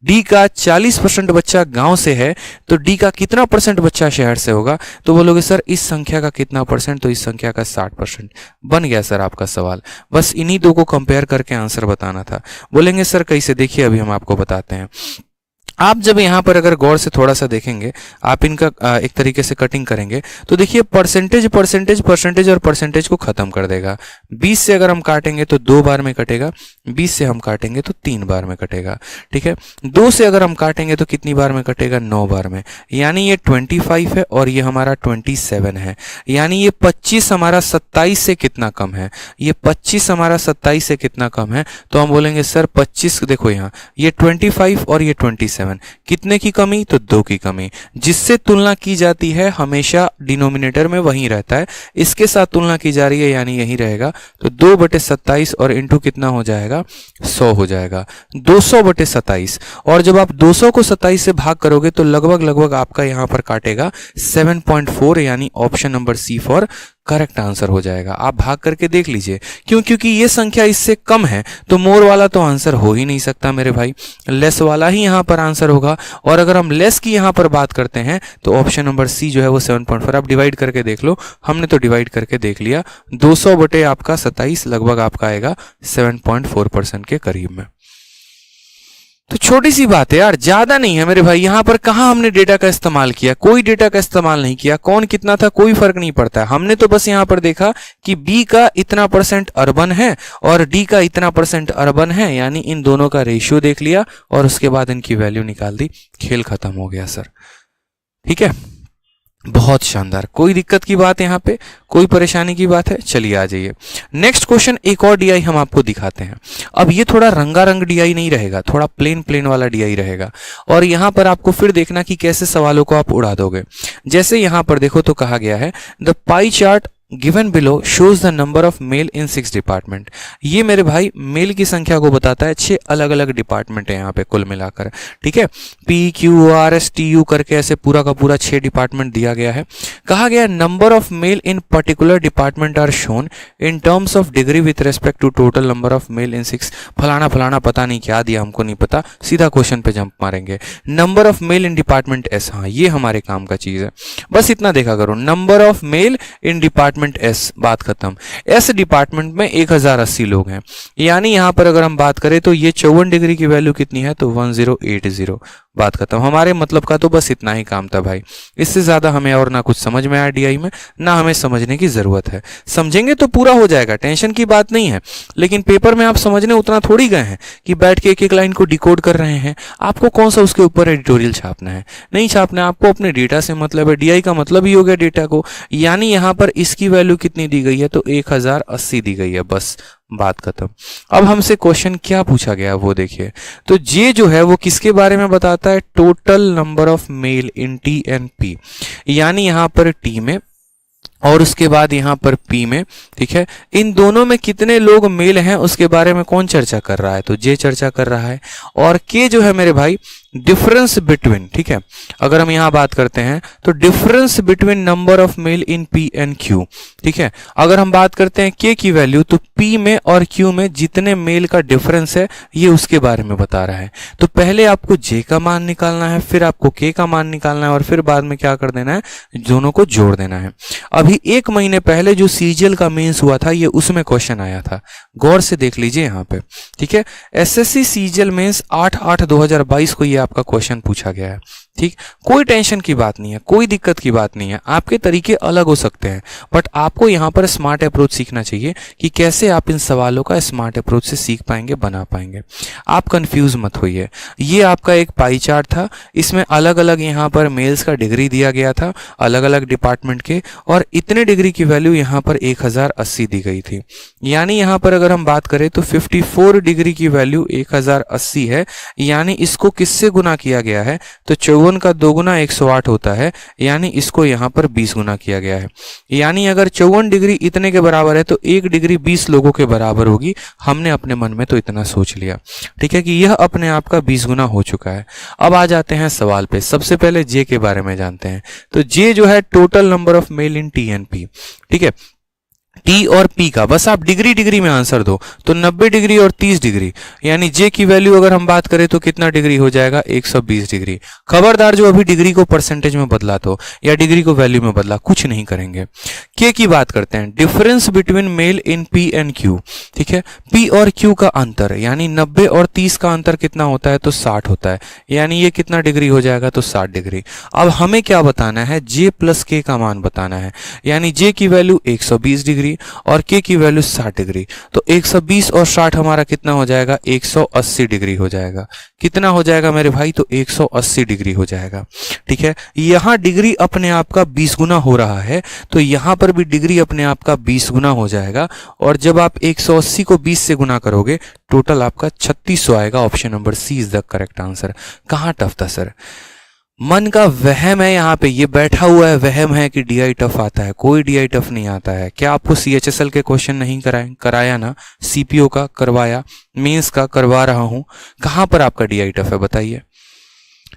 डी का 40% बच्चा गांव से है, तो डी का कितना परसेंट बच्चा शहर से होगा, तो बोलोगे सर इस संख्या का कितना परसेंट, तो इस संख्या का 60%। बन गया सर आपका सवाल, बस इन्हीं दो को कंपेयर करके आंसर बताना था। बोलेंगे सर कैसे, देखिए अभी हम आपको बताते हैं। आप जब यहाँ पर अगर गौर से थोड़ा सा देखेंगे, आप इनका एक तरीके से कटिंग करेंगे तो देखिए परसेंटेज परसेंटेज परसेंटेज और परसेंटेज को खत्म कर देगा। 20 से अगर हम काटेंगे तो 2 बार में कटेगा, 20 से हम काटेंगे तो 3 बार में कटेगा। ठीक है, 2 से अगर हम काटेंगे तो कितनी बार में कटेगा, 9 बार में, यानी ये 25 है और ये हमारा 27 है, यानी ये 25 हमारा 27 से कितना कम है, ये 25 हमारा 27 से कितना कम है, तो हम बोलेंगे सर 25, देखो यहाँ ये 25 और ये 27, कितने की कमी, तो 2 की कमी। जिससे तुलना की जाती है हमेशा डिनोमिनेटर में वही रहता है, इसके साथ तुलना की जा रही है यानी यही रहेगा, तो 2/27 और इंटू कितना हो जाएगा 100 हो जाएगा, 200/27। और जब आप 200 को 27 से भाग करोगे तो लगभग आपका यहां पर काटेगा 7.4, यानी option number C for correct answer हो जाएगा। आप भाग करके देख लीजिए, क्योंकि ये संख्या इससे कम है तो मोर वाला तो आंसर हो ही नहीं सकता मेरे भाई, लेस वाला ही यहाँ पर आंसर होगा। और अगर हम लेस की यहाँ पर बात करते हैं तो ऑप्शन नंबर सी जो है वो 7.4। आप डिवाइड करके देख लो, हमने तो डिवाइड करके देख लिया, 200 बटे आपका 27 लगभग आपका आएगा 7.4% के करीब में। तो छोटी सी बात है यार, ज्यादा नहीं है मेरे भाई। यहां पर कहां हमने डेटा का इस्तेमाल किया, कोई डेटा का इस्तेमाल नहीं किया, कौन कितना था कोई फर्क नहीं पड़ता है। हमने तो बस यहां पर देखा कि बी का इतना परसेंट अर्बन है और डी का इतना परसेंट अर्बन है, यानी इन दोनों का रेशियो देख लिया और उसके बाद इनकी वैल्यू निकाल दी, खेल खत्म हो गया सर। ठीक है, बहुत शानदार, कोई दिक्कत की बात यहाँ पे, कोई परेशानी की बात है, चलिए आ जाइए नेक्स्ट क्वेश्चन। एक और डीआई हम आपको दिखाते हैं। अब ये थोड़ा रंगारंग डीआई नहीं रहेगा, थोड़ा प्लेन वाला डीआई रहेगा, और यहाँ पर आपको फिर देखना कि कैसे सवालों को आप उड़ा दोगे। जैसे यहाँ पर देखो तो कहा गया है the pie chart given below shows the number of male in 6 department. ये मेरे भाई मेल की संख्या को बताता है, 6 अलग अलग डिपार्टमेंट है यहाँ पे कुल मिलाकर। ठीक है, PQRSTU करके ऐसे पूरा का पूरा 6 डिपार्टमेंट दिया गया है। कहा गया number of male in particular department are shown in terms of degree with respect to total number of male in 6 फलाना फलाना, पता नहीं क्या दिया, हमको नहीं पता, सीधा क्वेश्चन पे जंप मारेंगे। Number of male in department S, हाँ ये हमारे काम का चीज है, बस इतना देखा करो। Number of male in department S, बात खत्म। एस डिपार्टमेंट में 1080 लोग हैं, यानी यहां पर अगर हम बात करें तो ये 54 डिग्री की वैल्यू कितनी है, तो 1080, बात खत्म। हमारे मतलब का तो बस इतना ही काम था भाई, इससे ज्यादा हमें और ना कुछ समझ में आया डीआई में, ना हमें समझने की जरूरत है। समझेंगे तो पूरा हो जाएगा, टेंशन की बात नहीं है, लेकिन पेपर में आप समझने उतना थोड़ी गए हैं कि बैठ के एक एक लाइन को डिकोड कर रहे हैं। आपको कौन सा उसके ऊपर एडिटोरियल छापना है, नहीं छापना है, आपको अपने डेटा से मतलब है। डीआई का मतलब ही हो गया डेटा को, यानी यहां पर इसकी वैल्यू कितनी दी गई है, तो 1080 दी गई है, बस बात खत्म। अब हमसे क्वेश्चन क्या पूछा गया वो देखिए, तो जे जो है वो किसके बारे में बताता है, total number of male in T and P, यानी यहां पर टी में और उसके बाद यहां पर पी में। ठीक है, इन दोनों में कितने लोग मेल हैं उसके बारे में कौन चर्चा कर रहा है, तो जे चर्चा कर रहा है। और के जो है मेरे भाई डिफरेंस बिटवीन, ठीक है, अगर हम यहां बात करते हैं तो difference between number of male in P and Q. ठीक है, अगर हम बात करते हैं के की वैल्यू, तो पी में और क्यू में जितने मेल का डिफरेंस है ये उसके बारे में बता रहा है। तो पहले आपको जे का मान निकालना है, फिर आपको के का मान निकालना है, और फिर बाद में क्या कर देना है, दोनों को जोड़ देना है। अभी 1 महीने पहले जो सीजीएल का मेंस हुआ था ये उसमें क्वेश्चन आया था, गौर से देख लीजिए यहाँ पे। ठीक है, एसएससी सीजीएल मेंस 8/8/2022 को ये आपका क्वेश्चन पूछा गया है। ठीक, कोई टेंशन की बात नहीं है, कोई दिक्कत की बात नहीं है, आपके तरीके अलग हो सकते हैं, बट आपको यहाँ पर स्मार्ट अप्रोच सीखना चाहिए कि कैसे आप इन सवालों का स्मार्ट अप्रोच से सीख पाएंगे, बना पाएंगे। आप कंफ्यूज मत होइए। ये आपका एक पाई चार्ट था, इसमें अलग अलग यहाँ पर मेल्स का डिग्री दिया गया था, अलग अलग डिपार्टमेंट के, और इतने डिग्री की वैल्यू यहाँ पर 1080 दी गई थी। यानी यहाँ पर अगर हम बात करें तो 54 डिग्री की वैल्यू 1080 है, यानी इसको किससे गुना किया गया है, तो 54 का 2 गुना 108 होता है, यानी इसको यहाँ पर 20 गुना किया गया है। यानी अगर 54 डिग्री इतने के बराबर है तो 1 डिग्री 20 लोगों के बराबर होगी। हमने अपने मन में तो इतना सोच लिया, ठीक है, कि यह अपने आप का 20 गुना हो चुका है। अब आ जाते हैं सवाल पे। सबसे पहले जे के बारे में जानते हैं। तो जे जो है total number of male in TNP, ठीक है, टी और पी का बस आप डिग्री डिग्री में आंसर दो, तो 90 डिग्री और 30 डिग्री, यानी जे की वैल्यू अगर हम बात करें तो कितना डिग्री हो जाएगा, 120 डिग्री। खबरदार जो अभी डिग्री को परसेंटेज में बदला तो या डिग्री को वैल्यू में बदला, कुछ नहीं करेंगे। के की बात करते हैं, difference between mail in P and Q, ठीक है, पी और क्यू का अंतर, यानी 90 और 30 का अंतर कितना होता है, तो 60 होता है, यानी ये कितना डिग्री हो जाएगा, तो 60 डिग्री। अब हमें क्या बताना है, जे प्लस के का मान बताना है, यानी जे की वैल्यू 120 डिग्री और के की वैल्यू 60 डिग्री, तो 120 और 60 हमारा कितना हो जाएगा, 180 डिग्री हो जाएगा। कितना हो जाएगा मेरे भाई, तो 180 डिग्री हो जाएगा, ठीक है। यहां डिग्री अपने आप का 20 गुना हो रहा है, तो यहां पर भी डिग्री अपने आप का 20 गुना हो जाएगा, और जब आप 180 को 20 से गुना करोगे टोटल आपका 3600 आएगा। Option number C is the correct answer. कहां टफ था सर, मन का वहम है, यहाँ पे ये बैठा हुआ है वहम है कि डीआई टफ आता है। कोई डीआई टफ नहीं आता है। क्या आपको सीएचएसएल के क्वेश्चन नहीं कराया ना, सीपीओ का करवाया, मेंस का करवा रहा हूं, कहां पर आपका डीआई टफ है बताइए।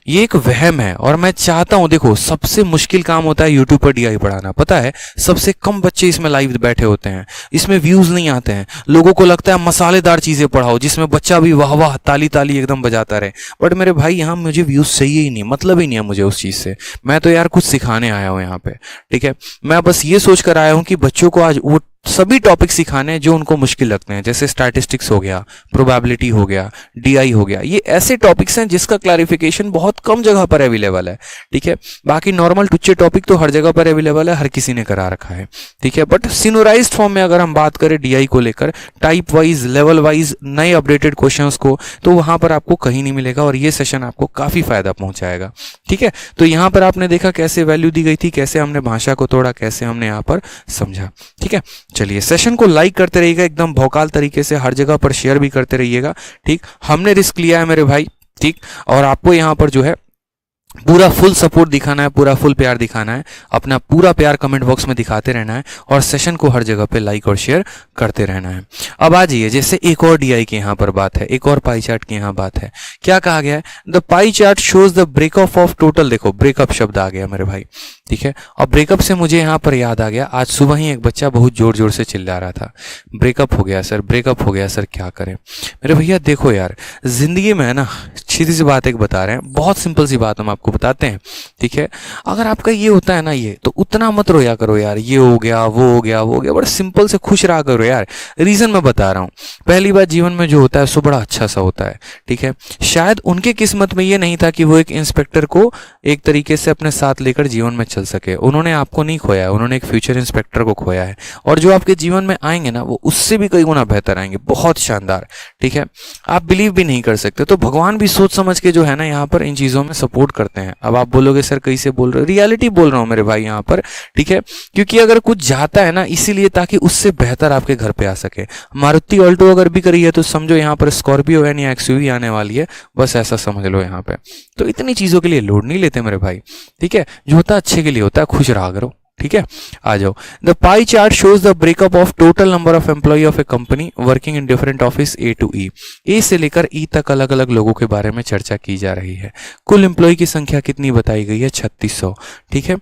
ये एक वहम है, और मैं चाहता हूं, देखो सबसे मुश्किल काम होता है यूट्यूब पर डीआई पढ़ाना, पता है, सबसे कम बच्चे इसमें लाइव बैठे होते हैं, इसमें व्यूज नहीं आते हैं, लोगों को लगता है मसालेदार चीजें पढ़ाओ जिसमें बच्चा भी वाह वाह ताली ताली एकदम बजाता रहे, बट मेरे भाई यहाँ मुझे व्यूज चाहिए ही नहीं, मतलब ही नहीं है मुझे उस चीज से। मैं तो यार कुछ सिखाने आया हूँ यहाँ पे, ठीक है, मैं बस ये सोच कर आया हूँ कि बच्चों को आज वो सभी टॉपिक सिखाने हैं जो उनको मुश्किल लगते हैं, जैसे स्टैटिस्टिक्स हो गया, प्रोबेबिलिटी हो गया, डीआई हो गया। ये ऐसे टॉपिक्स हैं जिसका क्लैरिफिकेशन बहुत कम जगह पर अवेलेबल है, ठीक है। बाकी नॉर्मल टुच्चे टॉपिक तो हर जगह पर अवेलेबल है, हर किसी ने करा रखा है, ठीक है। बट सिनोराइज्ड फॉर्म में अगर हम बात करें डीआई को लेकर, टाइप वाइज, लेवल वाइज, नए अपडेटेड क्वेश्चंस को, तो वहां पर आपको कहीं नहीं मिलेगा, और ये सेशन आपको काफी फायदा पहुंचाएगा, ठीक है। तो यहां पर आपने देखा कैसे वैल्यू दी गई थी, कैसे हमने भाषा को तोड़ा, कैसे हमने यहाँ पर समझा, ठीक है। चलिए, सेशन को लाइक करते रहिएगा, एकदम भौकाल तरीके से हर जगह पर शेयर भी करते रहिएगा, ठीक। हमने रिस्क लिया है मेरे भाई, ठीक, और आपको यहाँ पर जो है पूरा फुल सपोर्ट दिखाना है, पूरा फुल प्यार दिखाना है, अपना पूरा प्यार कमेंट बॉक्स में दिखाते रहना है, और सेशन को हर जगह पे लाइक और शेयर करते रहना है। अब आ जाइए, जैसे एक और डीआई की यहाँ पर बात है, एक और पाई चार्ट की यहाँ बात है। क्या कहा गया है, the pie chart shows the breakup of total, देखो ब्रेकअप शब्द आ गया मेरे भाई, ठीक है। और ब्रेकअप से मुझे यहाँ पर याद आ गया, आज सुबह ही एक बच्चा बहुत जोर जोर से चिल्ला रहा था, ब्रेकअप हो गया सर, ब्रेकअप हो गया सर, क्या करें। मेरे भैया देखो यार, जिंदगी में है ना, सीधी सी बात एक बता रहे हैं, बहुत सिंपल सी बात हम आपको बताते हैं, ठीक है। अगर आपका ये होता है ना, ये तो उतना मत रोया करो यार, ये हो गया, वो हो गया, वो हो गया, बड़ा सिंपल से खुश रहा करो यार। रीजन मैं बता रहा हूँ, पहली बात, जीवन में जो होता है सो बड़ा अच्छा सा होता है, ठीक है। शायद उनके किस्मत में ये नहीं था कि वो एक इंस्पेक्टर को एक तरीके से अपने साथ लेकर जीवन में चल सके। उन्होंने आपको नहीं खोया है, उन्होंने एक फ्यूचर इंस्पेक्टर को खोया है, और जो आपके जीवन में आएंगे ना, वो उससे भी कई गुना बेहतर आएंगे, बहुत शानदार, ठीक है। आप बिलीव भी नहीं कर सकते। तो भगवान भी सोच समझ के जो है ना यहाँ पर इन चीजों में सपोर्ट करते हैं। अब आप बोलोगे सर कैसे बोल रहे हो, रियलिटी बोल रहा हूँ मेरे भाई यहाँ पर, ठीक है। क्योंकि अगर कुछ जाता है ना, इसीलिए ताकि उससे बेहतर आपके घर पे आ सके। मारुति ऑल्टो अगर भी करी है तो समझो यहाँ पर स्कॉर्पियो वैन या एक्सयूवी आने वाली है, बस ऐसा समझ लो यहाँ पे। तो इतनी चीजों के लिए लोड नहीं लेते मेरे भाई, ठीक है। जो होता है अच्छे के लिए होता है, खुश रहा करो, ठीक है। आ जाओ, the pie chart shows the breakup of total number of employ of a company working in different office A to E. A से लेकर ई तक अलग अलग लोगों के बारे में चर्चा की जा रही है। कुल एम्प्लॉय की संख्या कितनी बताई गई है, 3600, ठीक है।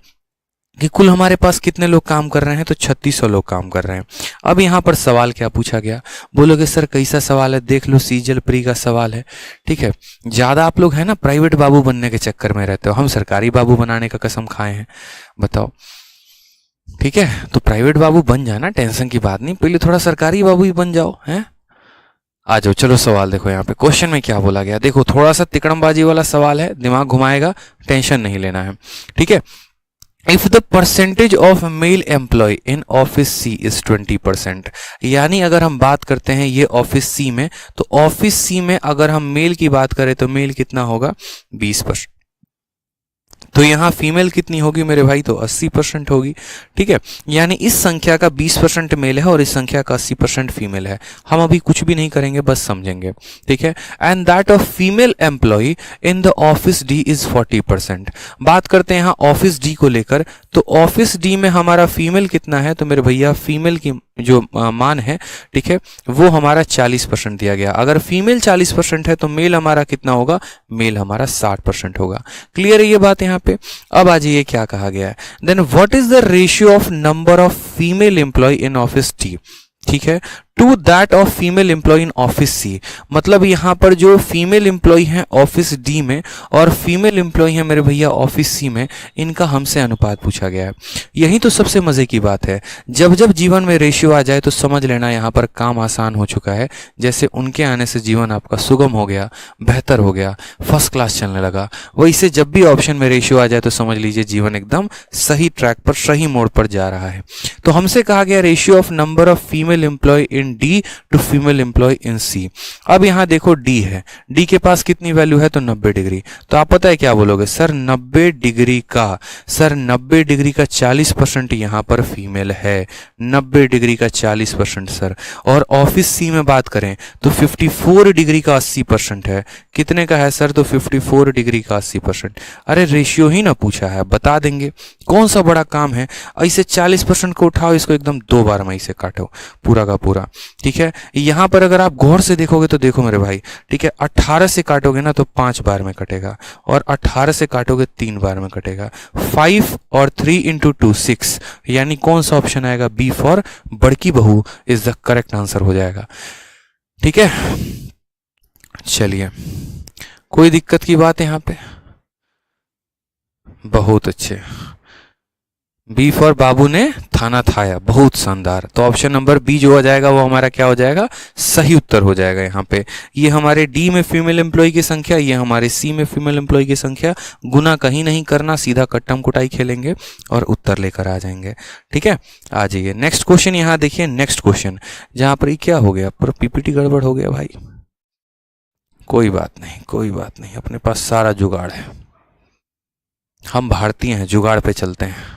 कि कुल हमारे पास कितने लोग काम कर रहे हैं, तो 3600 लोग काम कर रहे हैं। अब यहाँ पर सवाल क्या पूछा गया, बोलोगे सर कैसा सवाल है, देख लो सीजल प्री का सवाल है, ठीक है। ज्यादा आप लोग है ना प्राइवेट बाबू बनने के चक्कर में रहते हो, हम सरकारी बाबू बनाने का कसम खाए हैं, बताओ, ठीक है। तो प्राइवेट बाबू बन जाना, टेंशन की बात नहीं, पहले थोड़ा सरकारी बाबू ही बन जाओ, हैं। आ जाओ, चलो सवाल देखो यहाँ पे क्वेश्चन में क्या बोला गया। देखो थोड़ा सा तिकड़मबाजी वाला सवाल है, दिमाग घुमाएगा, टेंशन नहीं लेना है, ठीक है। If the percentage of male employ in office C is 20%, यानी अगर हम बात करते हैं ये ऑफिस सी में, तो ऑफिस सी में अगर हम मेल की बात करें तो मेल कितना होगा 20%। तो यहाँ फीमेल कितनी होगी मेरे भाई, तो 80% होगी, ठीक है। यानी इस संख्या का 20% मेल है और इस संख्या का 80% फीमेल है। हम अभी कुछ भी नहीं करेंगे, बस समझेंगे, ठीक है। And that of female employ in the office D is 40%। बात करते हैं यहाँ ऑफिस डी को लेकर, तो ऑफिस डी में हमारा फीमेल कितना है, तो मेरे भैया फीमेल की जो मान है, ठीक है, वो हमारा 40% दिया गया। अगर फीमेल 40% है तो मेल हमारा कितना होगा, मेल हमारा 60% होगा। क्लियर है ये बात यहाँ पे। अब आ जाइए क्या कहा गया है, then what is the ratio of number of female employ in office T, ठीक है, to that of female employ in office C. मतलब यहां पर जो फीमेल एम्प्लॉय हैं ऑफिस डी में और फीमेल एम्प्लॉय हैं मेरे भैया ऑफिस सी में, इनका हमसे अनुपात पूछा गया है। यही तो सबसे मजे की बात है, जब जब जीवन में रेशियो आ जाए तो समझ लेना यहां पर काम आसान हो चुका है। जैसे उनके आने से जीवन आपका सुगम हो गया, बेहतर हो गया, फर्स्ट क्लास चलने लगा, वैसे जब भी ऑप्शन में रेशियो आ जाए तो समझ लीजिए जीवन एकदम सही ट्रैक पर, सही मोड़ पर जा रहा है। तो हमसे कहा गया ratio of number of female employ in D to female employ in C. अब यहां देखो डी है, डी के पास कितनी वैल्यू है, तो 90 डिग्री। तो आप पता है क्या बोलोगे, सर 90 डिग्री का, सर 90 डिग्री का 40% यहां पर फीमेल है, 90 डिग्री का 40% सर। और ऑफिस सी में बात करें तो 54 डिग्री का 80% है। कितने का है सर, तो 54 डिग्री का 80%। अरे रेशियो ही ना पूछा है, बता देंगे, कौन सा बड़ा काम है। ऐसे 40% को उठाओ, इसको एकदम 2 बार में इसे काटो पूरा का पूरा, ठीक है। यहां पर अगर आप गौर से देखोगे तो देखो मेरे भाई, ठीक है, 18 से काटोगे ना तो 5 बार में कटेगा, और 18 से काटोगे 3 बार में कटेगा। 5 और 3 इंटू 2 6, यानी कौन सा ऑप्शन आएगा, बी फॉर बड़की बहू इज द करेक्ट आंसर हो जाएगा, ठीक है। चलिए, कोई दिक्कत की बात है यहां पे, बहुत अच्छे। बी फॉर बाबू ने थाना थाया, बहुत शानदार। तो ऑप्शन नंबर बी जो हो जाएगा वो हमारा क्या हो जाएगा, सही उत्तर हो जाएगा यहाँ पे। ये हमारे डी में फीमेल एम्प्लॉय की संख्या, ये हमारे सी में फीमेल एम्प्लॉय की संख्या, गुना कहीं नहीं करना, सीधा कट्टम कुटाई खेलेंगे और उत्तर लेकर आ जाएंगे, ठीक है। आ जाइए नेक्स्ट क्वेश्चन, यहाँ देखिए नेक्स्ट क्वेश्चन, जहां पर क्या हो गया, पर पीपीटी गड़बड़ हो गया भाई, कोई बात नहीं, कोई बात नहीं, अपने पास सारा जुगाड़ है, हम भारतीय हैं, जुगाड़ पे चलते हैं।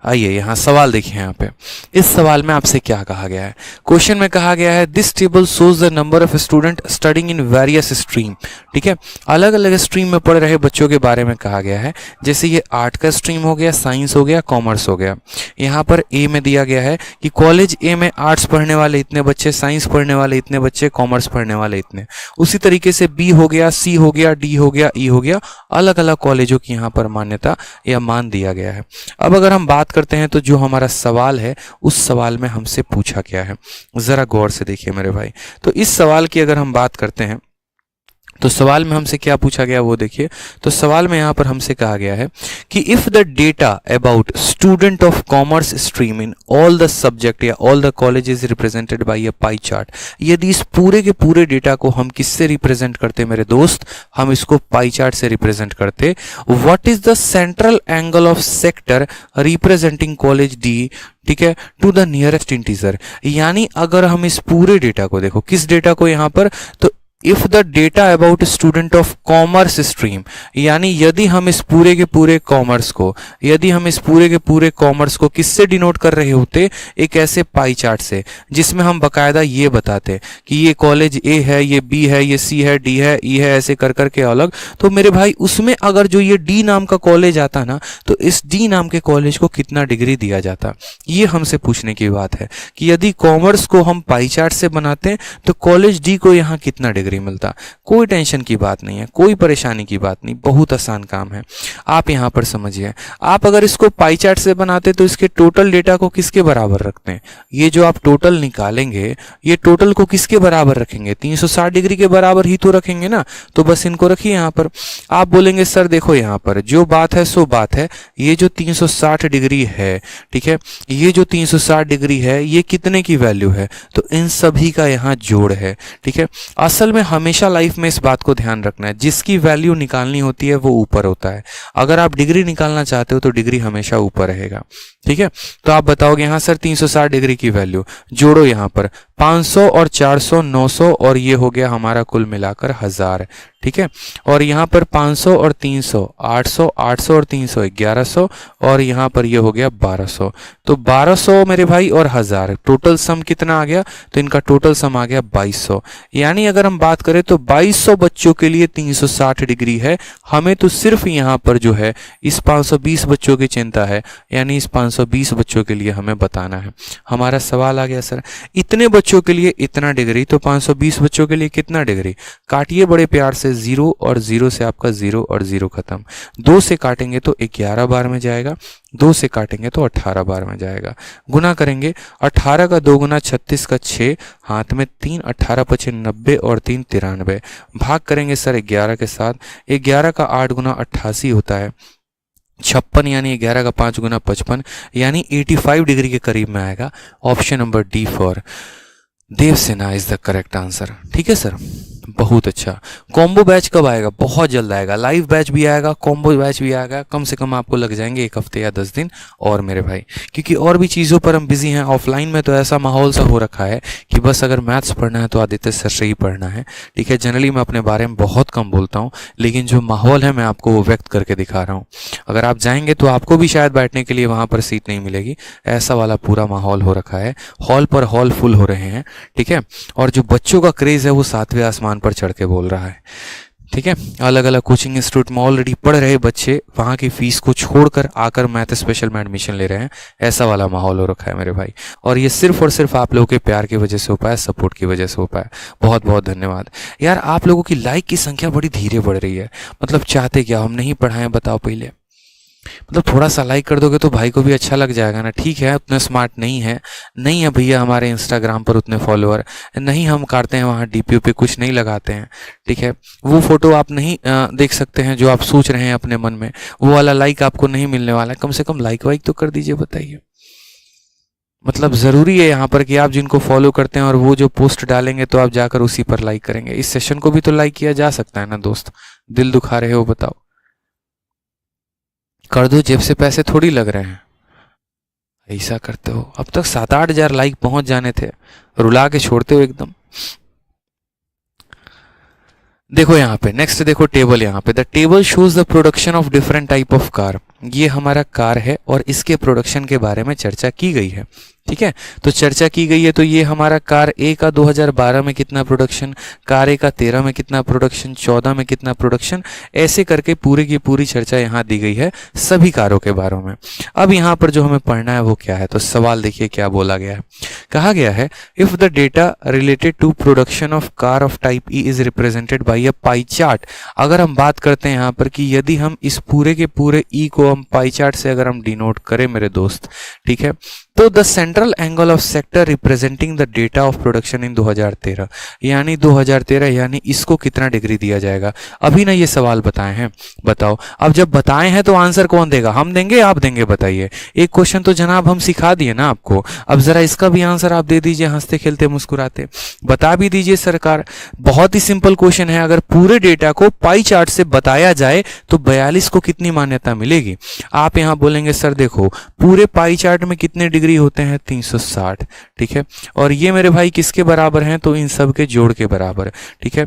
आइए यहाँ सवाल देखिए, यहाँ पे इस सवाल में आपसे क्या कहा गया है। क्वेश्चन में कहा गया है this table shows the number of student studying in various stream, ठीक है, अलग अलग स्ट्रीम में पढ़ रहे बच्चों के बारे में कहा गया है। जैसे ये आर्ट का स्ट्रीम हो गया, साइंस हो गया, कॉमर्स हो गया। यहाँ पर ए में दिया गया है कि कॉलेज ए में आर्ट्स पढ़ने वाले इतने बच्चे, साइंस पढ़ने वाले इतने बच्चे, कॉमर्स पढ़ने वाले इतने। उसी तरीके से बी हो गया, सी हो गया, डी हो गया, ई हो गया, अलग अलग कॉलेजों की यहाँ पर मान्यता या मान दिया गया है। अब अगर हम बात करते हैं तो जो हमारा सवाल है उस सवाल में हमसे पूछा क्या है, जरा गौर से देखिए मेरे भाई। तो इस सवाल की अगर हम बात करते हैं तो सवाल में हमसे क्या पूछा गया वो देखिए। तो सवाल में यहाँ पर हमसे कहा गया है कि if the data about student of commerce stream in all the subject या all the college is represented by a pie chart, यदि इस पूरे के पूरे डेटा को हम किससे रिप्रेजेंट करते मेरे दोस्त, हम इसको पाई चार्ट से रिप्रेजेंट करते। What is the central angle of sector representing college D, ठीक है, टू द नियरेस्ट इंटीजर। यानी अगर हम इस पूरे डेटा को देखो, किस डेटा को यहाँ पर, तो if the data about student of commerce stream, यानी यदि हम इस पूरे के पूरे कॉमर्स को, यदि हम इस पूरे के पूरे कॉमर्स को किससे डिनोट कर रहे होते, एक ऐसे पाई चार्ट से जिसमें हम बकायदा ये बताते कि ये कॉलेज ए है, ये बी है, ये सी है, डी है, ई है, ऐसे कर करके अलग। तो मेरे भाई उसमें अगर जो ये डी नाम का कॉलेज आता ना, तो इस डी नाम के कॉलेज को कितना डिग्री दिया जाता, ये हमसे पूछने की बात है कि यदि कॉमर्स को हम पाई चार्ट से बनाते हैं तो कॉलेज डी को यहाँ कितना डिग्री डिग्री मिलता। कोई टेंशन की बात नहीं है, कोई परेशानी की बात नहीं, बहुत आसान काम है। आप यहाँ पर समझिए, आप अगर इसको पाई चार्ट से बनाते तो इसके टोटल डेटा को किसके बराबर रखते हैं? ये जो आप टोटल निकालेंगे ये टोटल को किसके बराबर रखेंगे? 360 डिग्री के बराबर ही तो रखेंगे ना। तो बस इनको रखिए यहाँ पर। आप बोलेंगे सर देखो यहाँ पर जो बात है सो बात है, ये जो 360 डिग्री है, ठीक है, ये जो 360 डिग्री है ये कितने की वैल्यू है? तो इन सभी का यहाँ जोड़ है, ठीक है। असल में हमेशा लाइफ में इस बात को ध्यान रखना है, जिसकी वैल्यू निकालनी होती है वो ऊपर होता है। अगर आप डिग्री निकालना चाहते हो तो डिग्री हमेशा ऊपर रहेगा, ठीक है। तो आप बताओगे यहाँ सर 360 डिग्री की वैल्यू जोड़ो, यहाँ पर 500 और 400 900 और ये हो गया हमारा कुल मिलाकर 1000, ठीक है। और यहाँ पर 500 और 300 800, 800 और 300 1100 और यहाँ पर ये हो गया 1200। तो 1200 मेरे भाई और 1000 टोटल सम कितना आ गया? तो इनका टोटल सम आ गया 2200। यानी अगर हम बात करें तो 2200 बच्चों के लिए 360 डिग्री है। हमें तो सिर्फ यहाँ पर जो है इस 520 बच्चों की चिंता है, यानी इस 520 बच्चों के लिए हमें बताना है। हमारा सवाल आ गया सर इतने बच्चों के लिए इतना डिग्री, तो 520 बच्चों के लिए कितना डिग्री? काटिए बड़े प्यार से, 0 और 0 से आपका 0 और 0 खत्म। 2 से काटेंगे तो 11 बार में जाएगा, 2 से काटेंगे तो 18 बार में जाएगा। गुना करेंगे 18 का 2 गुना 36 का 6, हाथ में 3, 18 पचे 90 और 3 93। भाग करेंगे सर 11 के साथ, 11 का 8 गुना 88 होता है 56, यानी 11 का 5 गुना 55, यानी 85 डिग्री के करीब में आएगा। Option number D for Devsena is the correct answer, ठीक है सर, बहुत अच्छा। कॉम्बो बैच कब आएगा? बहुत जल्द आएगा। लाइव बैच भी आएगा, कॉम्बो बैच भी आएगा। कम से कम आपको लग जाएंगे 1 हफ्ते या 10 दिन और मेरे भाई, क्योंकि और भी चीज़ों पर हम बिजी हैं। ऑफलाइन में तो ऐसा माहौल सा हो रखा है कि बस अगर मैथ्स पढ़ना है तो आदित्य सर से ही पढ़ना है, ठीक है। जनरली मैं अपने बारे में बहुत कम बोलता हूँ, लेकिन जो माहौल है मैं आपको वो व्यक्त करके दिखा रहा हूँ। अगर आप जाएंगे तो आपको भी शायद बैठने के लिए वहाँ पर सीट नहीं मिलेगी, ऐसा वाला पूरा माहौल हो रखा है। हॉल पर हॉल फुल हो रहे हैं, ठीक है। और जो बच्चों का क्रेज है वो 7वें आसमान पर चढ़ के बोल रहा है, ठीक है। अलग अलग कोचिंग इंस्टीट्यूट में ऑलरेडी पढ़ रहे बच्चे वहाँ की फीस को छोड़कर आकर मैथ स्पेशल में एडमिशन ले रहे हैं, ऐसा वाला माहौल हो रखा है मेरे भाई। और ये सिर्फ और सिर्फ आप लोगों के प्यार की वजह से हो पाया, सपोर्ट की वजह से हो पाया। बहुत बहुत धन्यवाद यार। आप लोगों की लाइक की संख्या बड़ी धीरे बढ़ रही है, मतलब चाहते क्या हम नहीं पढ़ाएं बताओ पहले? मतलब थोड़ा सा लाइक कर दोगे तो भाई को भी अच्छा लग जाएगा ना। ठीक है उतने स्मार्ट नहीं है भैया हमारे इंस्टाग्राम पर उतने फॉलोअर नहीं, हम करते हैं वहाँ डीपी पे कुछ नहीं लगाते हैं, ठीक है। वो फोटो आप नहीं देख सकते हैं जो आप सोच रहे हैं अपने मन में, वो वाला लाइक आपको नहीं मिलने वाला है। कम से कम लाइक वाइक तो कर दीजिए, बताइए। मतलब ज़रूरी है यहाँ पर कि आप जिनको फॉलो करते हैं और वो जो पोस्ट डालेंगे तो आप जाकर उसी पर लाइक करेंगे। इस सेशन को भी तो लाइक किया जा सकता है ना दोस्त, दिल दुखा रहे हो बताओ, कर दो, जेब से पैसे थोड़ी लग रहे हैं, ऐसा करते हो। अब तक 7-8 हजार लाइक पहुंच जाने थे, रुला के छोड़ते हो एकदम। देखो यहाँ पे नेक्स्ट देखो टेबल, यहाँ पे the table shows the production of different type of car. ये हमारा कार है और इसके प्रोडक्शन के बारे में चर्चा की गई है, ठीक है। तो चर्चा की गई है तो ये हमारा कार ए का 2012 में कितना प्रोडक्शन, कार ए का 13 में कितना प्रोडक्शन, 14 में कितना प्रोडक्शन, ऐसे करके पूरी की पूरी चर्चा यहाँ दी गई है सभी कारों के बारे में। अब यहाँ पर जो हमें पढ़ना है वो क्या है, तो सवाल देखिए क्या बोला गया है। कहा गया है if the data related to production of car of type E is represented by a pie chart. अगर हम बात करते हैं यहाँ पर कि यदि हम इस पूरे के पूरे ई को हम पाई चार्ट से अगर हम डिनोट करें मेरे दोस्त, ठीक है, तो the central angle of sector representing the data of production in 2013, यानी 2013, यानी इसको कितना डिग्री दिया जाएगा। अभी ना ये सवाल बताए हैं, बताओ। अब जब बताए हैं तो आंसर कौन देगा, हम देंगे आप देंगे, बताइए। एक क्वेश्चन तो जनाब हम सिखा दिए ना आपको, अब जरा इसका भी आंसर आप दे दीजिए हंसते खेलते मुस्कुराते, बता भी दीजिए सरकार। बहुत ही सिंपल क्वेश्चन है, अगर पूरे डेटा को पाई चार्ट से बताया जाए तो 42 को कितनी मान्यता मिलेगी। आप यहाँ बोलेंगे सर देखो पूरे पाई चार्ट में कितने डिग्री होते हैं, 360, ठीक है। और ये मेरे भाई किसके बराबर हैं, तो इन सब के जोड़ के बराबर, ठीक है।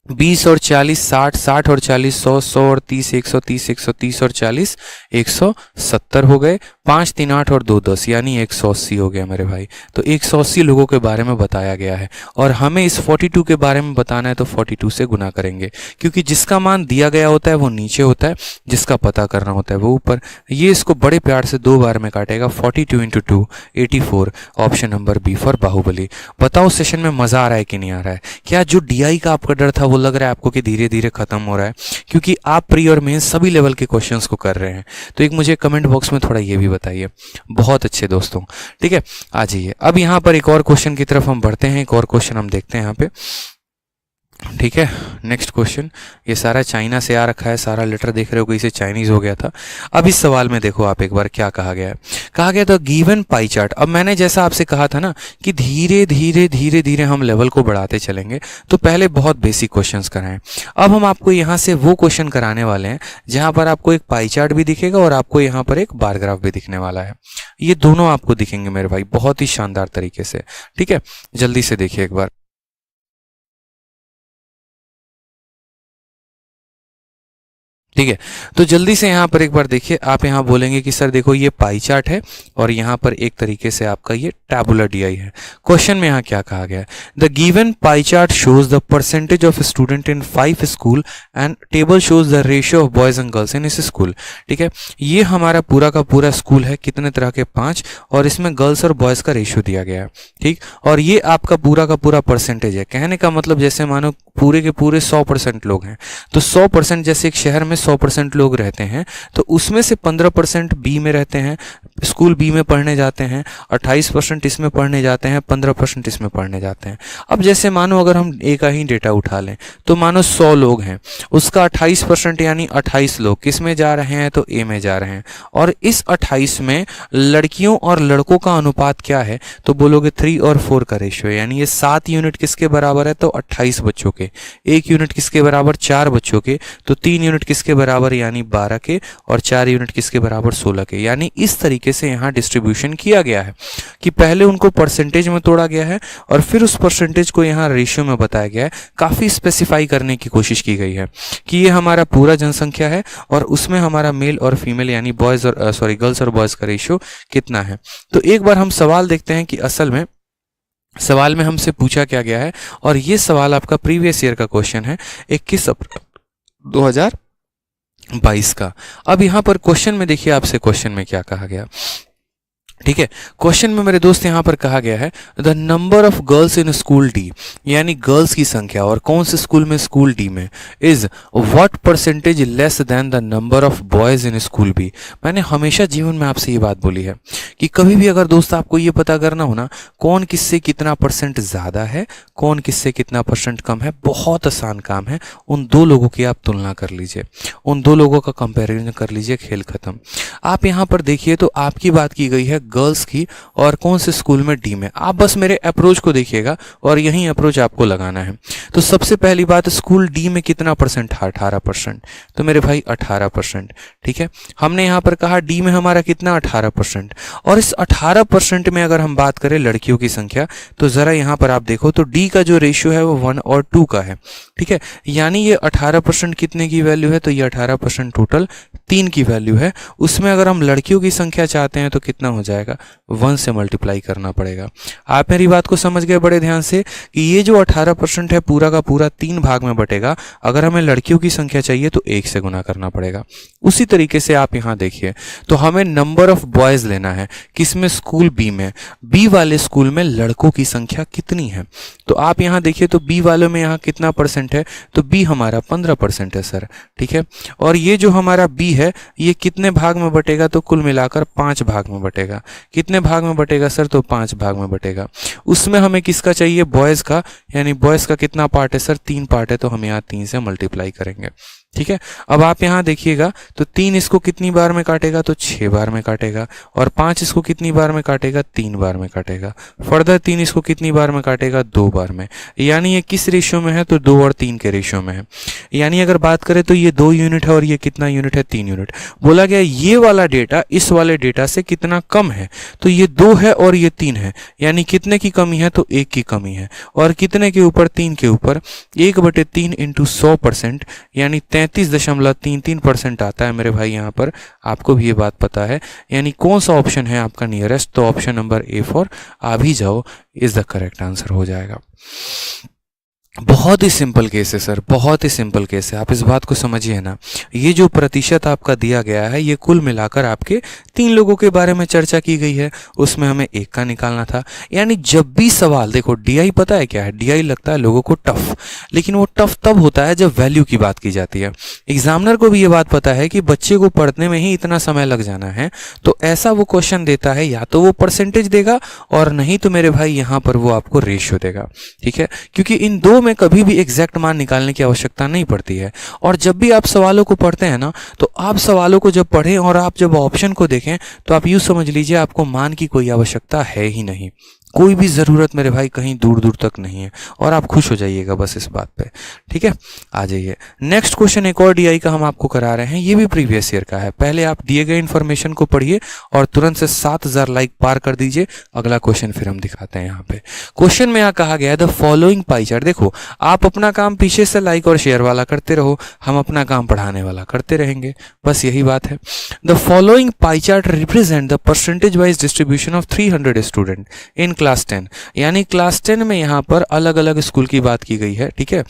20 और 40 60, 60 और 40 100, 100 और 30 130, 130 और 40 170 हो गए। 5 3 8 और 2 10 यानी 180 हो गया मेरे भाई। तो 180 लोगों के बारे में बताया गया है और हमें इस 42 के बारे में बताना है तो 42 से गुना करेंगे, क्योंकि जिसका मान दिया गया होता है वो नीचे होता है, जिसका पता करना होता है वो ऊपर। ये इसको बड़े प्यार से 2 बार में काटेगा, 42 × 2 84। Option number B for Baahubali. बताओ सेशन में मजा आ रहा है कि नहीं आ रहा है? क्या जो डीआई का आपका डर था वो लग रहा है आपको कि धीरे धीरे खत्म हो रहा है? क्योंकि आप प्री और मेन सभी लेवल के क्वेश्चंस को कर रहे हैं। तो एक मुझे कमेंट बॉक्स में थोड़ा ये भी बताइए। बहुत अच्छे दोस्तों, ठीक है, आ जाइए। अब यहाँ पर एक और क्वेश्चन की तरफ हम बढ़ते हैं। एक और क्वेश्चन हम देखते हैं यहाँ पे, ठीक है। नेक्स्ट क्वेश्चन, ये सारा चाइना से आ रखा है, सारा लेटर देख रहे हो कि इसे चाइनीज हो गया था। अब इस सवाल में देखो आप एक बार क्या कहा गया है। कहा गया था गिवन पाई चार्ट। अब मैंने जैसा आपसे कहा था ना कि धीरे धीरे धीरे धीरे हम लेवल को बढ़ाते चलेंगे, तो पहले बहुत बेसिक क्वेश्चंस कराएं। अब हम आपको यहाँ से वो क्वेश्चन कराने वाले हैं जहां पर आपको एक पाई चार्ट भी दिखेगा और आपको यहाँ पर एक बार ग्राफ भी दिखने वाला है। ये दोनों आपको दिखेंगे मेरे भाई बहुत ही शानदार तरीके से, ठीक है। जल्दी से देखिए एक बार, ठीक है। तो जल्दी से यहाँ पर एक बार देखिए। आप यहाँ बोलेंगे कि सर देखो ये पाई चार्ट है और यहाँ पर एक तरीके से आपका ये टैबुलर डीआई है। क्वेश्चन में यहाँ क्या कहा गया है? The given pie chart shows the percentage of student in 5 school and table shows the ratio of boys and girls in इस स्कूल। ठीक है, ये हमारा पूरा का पूरा स्कूल है, कितने तरह के 5, और इसमें गर्ल्स और बॉयज का रेशियो दिया गया है। ठीक, और ये आपका पूरा का पूरा परसेंटेज है। कहने का मतलब जैसे मानो पूरे के पूरे 100% लोग हैं, तो 100% जैसे एक शहर में 100% लोग रहते हैं, तो उसमें से 15% बी में रहते हैं, स्कूल बी में पढ़ने जाते हैं, 28% इसमें पढ़ने जाते हैं, 15% इसमें पढ़ने जाते हैं। अब जैसे मानो अगर हम ए का ही डेटा उठा लें, तो मानो 100 लोग हैं, उसका 28% यानी 28 लोग किस में जा रहे हैं? तो ए में जा रहे हैं। और इस 28 में लड़कियों और लड़कों का अनुपात क्या है? तो बोलोगे 3 और 4 का रेशियो, यानी ये 7 यूनिट किसके बराबर है? तो 28 बच्चों के। 1 यूनिट किसके बराबर? 4 बच्चों के। तो 3 यूनिट किसके बराबर? यानी 12 के। और 4 यूनिट किसके बराबर? 16 के। यानी इस तरीके से यहाँ डिस्ट्रीब्यूशन किया गया है कि पहले उनको परसेंटेज में तोड़ा गया है और फिर उस परसेंटेज को यहाँ रेशियो में बताया गया है। काफी स्पेसिफाई करने की कोशिश की गई है कि ये हमारा पूरा जनसंख्या है और उसमें हमारा मेल और फीमेल यानी बॉयज और गर्ल्स और बॉयज का रेशियो कितना है। तो एक बार हम सवाल देखते हैं कि असल में सवाल में हमसे पूछा क्या गया है। और ये सवाल आपका प्रीवियस ईयर का क्वेश्चन है, 21 अप्रैल 2022 का। अब यहां पर क्वेश्चन में देखिए आपसे क्वेश्चन में क्या कहा गया। ठीक है, क्वेश्चन में मेरे दोस्त यहां पर कहा गया है the number of girls in school D, यानी गर्ल्स की संख्या, और कौन से स्कूल में? स्कूल डी में, is what percentage less than the number of boys in school B. मैंने हमेशा जीवन में आपसे ये बात बोली है कि कभी भी अगर दोस्त आपको ये पता करना हो ना कौन किससे कितना परसेंट ज्यादा है, कौन किससे कितना परसेंट कम है, बहुत आसान काम है। उन दो लोगों की आप तुलना कर लीजिए, उन दो लोगों का कंपैरिजन कर लीजिए, खेल खत्म। आप यहां पर देखिए तो आपकी बात की गई है गर्ल्स की और कौन से स्कूल में? डी में। आप बस मेरे अप्रोच को देखिएगा और यही अप्रोच आपको लगाना है। तो सबसे पहली बात, स्कूल डी में कितना परसेंट? 18%। तो मेरे भाई 18%। ठीक है, हमने यहां पर कहा डी में हमारा कितना? 18%। और इस 18% में अगर हम बात करें लड़कियों की संख्या, तो जरा यहां पर आप देखो तो डी का जो रेशियो है वो 1 और 2 का है। ठीक है, यानी ये 18% कितने की वैल्यू है? तो ये 18% टोटल 3 की वैल्यू है। उसमें अगर हम लड़कियों की संख्या चाहते हैं तो कितना हो जाएगा? 1 से मल्टीप्लाई करना पड़ेगा। आप मेरी बात को समझ गए बड़े ध्यान से कि ये जो 18% है पूरा का पूरा 3 भाग में बटेगा। अगर हमें लड़कियों की संख्या चाहिए तो 1 से गुना करना पड़ेगा। उसी तरीके से आप यहां देखिए तो हमें नंबर ऑफ बॉयज लेना है, किसमें? स्कूल बी में। बी वाले स्कूल में लड़कों की संख्या कितनी है? तो आप यहां देखिए तो बी वालों में यहां कितना परसेंट है? तो बी हमारा 15% है सर। ठीक है, और ये जो हमारा बी है ये कितने भाग में बटेगा? तो कुल मिलाकर 5 भाग में बटेगा। कितने भाग में बटेगा सर? तो 5 भाग में बटेगा। उसमें हमें किसका चाहिए? बॉयज का, यानी बॉयज का कितना पार्ट है सर? 3 पार्ट है, तो हम यहाँ 3 से मल्टीप्लाई करेंगे। ठीक है, अब आप यहां देखिएगा तो 3 इसको कितनी बार में काटेगा? तो 6 बार में काटेगा। और 5 इसको कितनी बार में काटेगा? 3 बार में काटेगा। फर्दर 3 इसको कितनी बार में काटेगा? 2 बार में। यानी ये किस रेशियो में है? तो 2 और 3 के रेशियो में है। यानी अगर बात करें तो ये 2 यूनिट है और ये कितना यूनिट है? 3 यूनिट। बोला गया ये वाला डेटा इस वाले डेटा से कितना कम है? तो ये 2 है और ये 3 है, यानी कितने की कमी है? तो 1 की कमी है। और कितने के ऊपर? 3 के ऊपर। 1/3 × 100%, यानी 33.33% आता है मेरे भाई यहाँ पर, आपको भी ये बात पता है। यानी कौन सा ऑप्शन है आपका नियरेस्ट, तो ऑप्शन नंबर ए फॉर आ भी जाओ इज द करेक्ट आंसर हो जाएगा। बहुत ही सिंपल केस है सर, बहुत ही सिंपल केस है, आप इस बात को समझिए ना। ये जो प्रतिशत आपका दिया गया है ये कुल मिलाकर आपके 3 लोगों के बारे में चर्चा की गई है, उसमें हमें एक का निकालना था। यानी जब भी सवाल देखो, डीआई पता है क्या है, डीआई लगता है लोगों को टफ, लेकिन वो टफ तब होता है जब वैल्यू की बात की जाती है। एग्जामिनर को भी ये बात पता है कि बच्चे को पढ़ने में ही इतना समय लग जाना है, तो ऐसा वो क्वेश्चन देता है, या तो वो परसेंटेज देगा और नहीं तो मेरे भाई यहाँ पर वो आपको रेशियो देगा, ठीक है। क्योंकि इन दो में कभी भी एग्जैक्ट मान निकालने की आवश्यकता नहीं पड़ती है। और जब भी आप सवालों को पढ़ते हैं ना, तो आप सवालों को जब पढ़ें और आप जब ऑप्शन को देखें तो आप यूं समझ लीजिए आपको मान की कोई आवश्यकता है ही नहीं, कोई भी ज़रूरत मेरे भाई कहीं दूर दूर तक नहीं है, और आप खुश हो जाइएगा बस इस बात पे, ठीक है। आ जाइए नेक्स्ट क्वेश्चन, एक और डीआई का हम आपको करा रहे हैं, ये भी प्रीवियस ईयर का है। पहले आप दिए गए इन्फॉर्मेशन को पढ़िए और तुरंत से 7000 लाइक पार कर दीजिए। अगला क्वेश्चन फिर हम दिखाते हैं। यहाँ पे क्वेश्चन में यहाँ कहा गया है द फॉलोइंग पाई चार्ट। देखो आप अपना काम पीछे से लाइक और शेयर वाला करते रहो, हम अपना काम पढ़ाने वाला करते रहेंगे, बस यही बात है। The following pie chart represent the percentage wise distribution of 300 student in class 10। यानी क्लास 10 में यहाँ पर अलग अलग स्कूल की बात की गई है, ठीक है,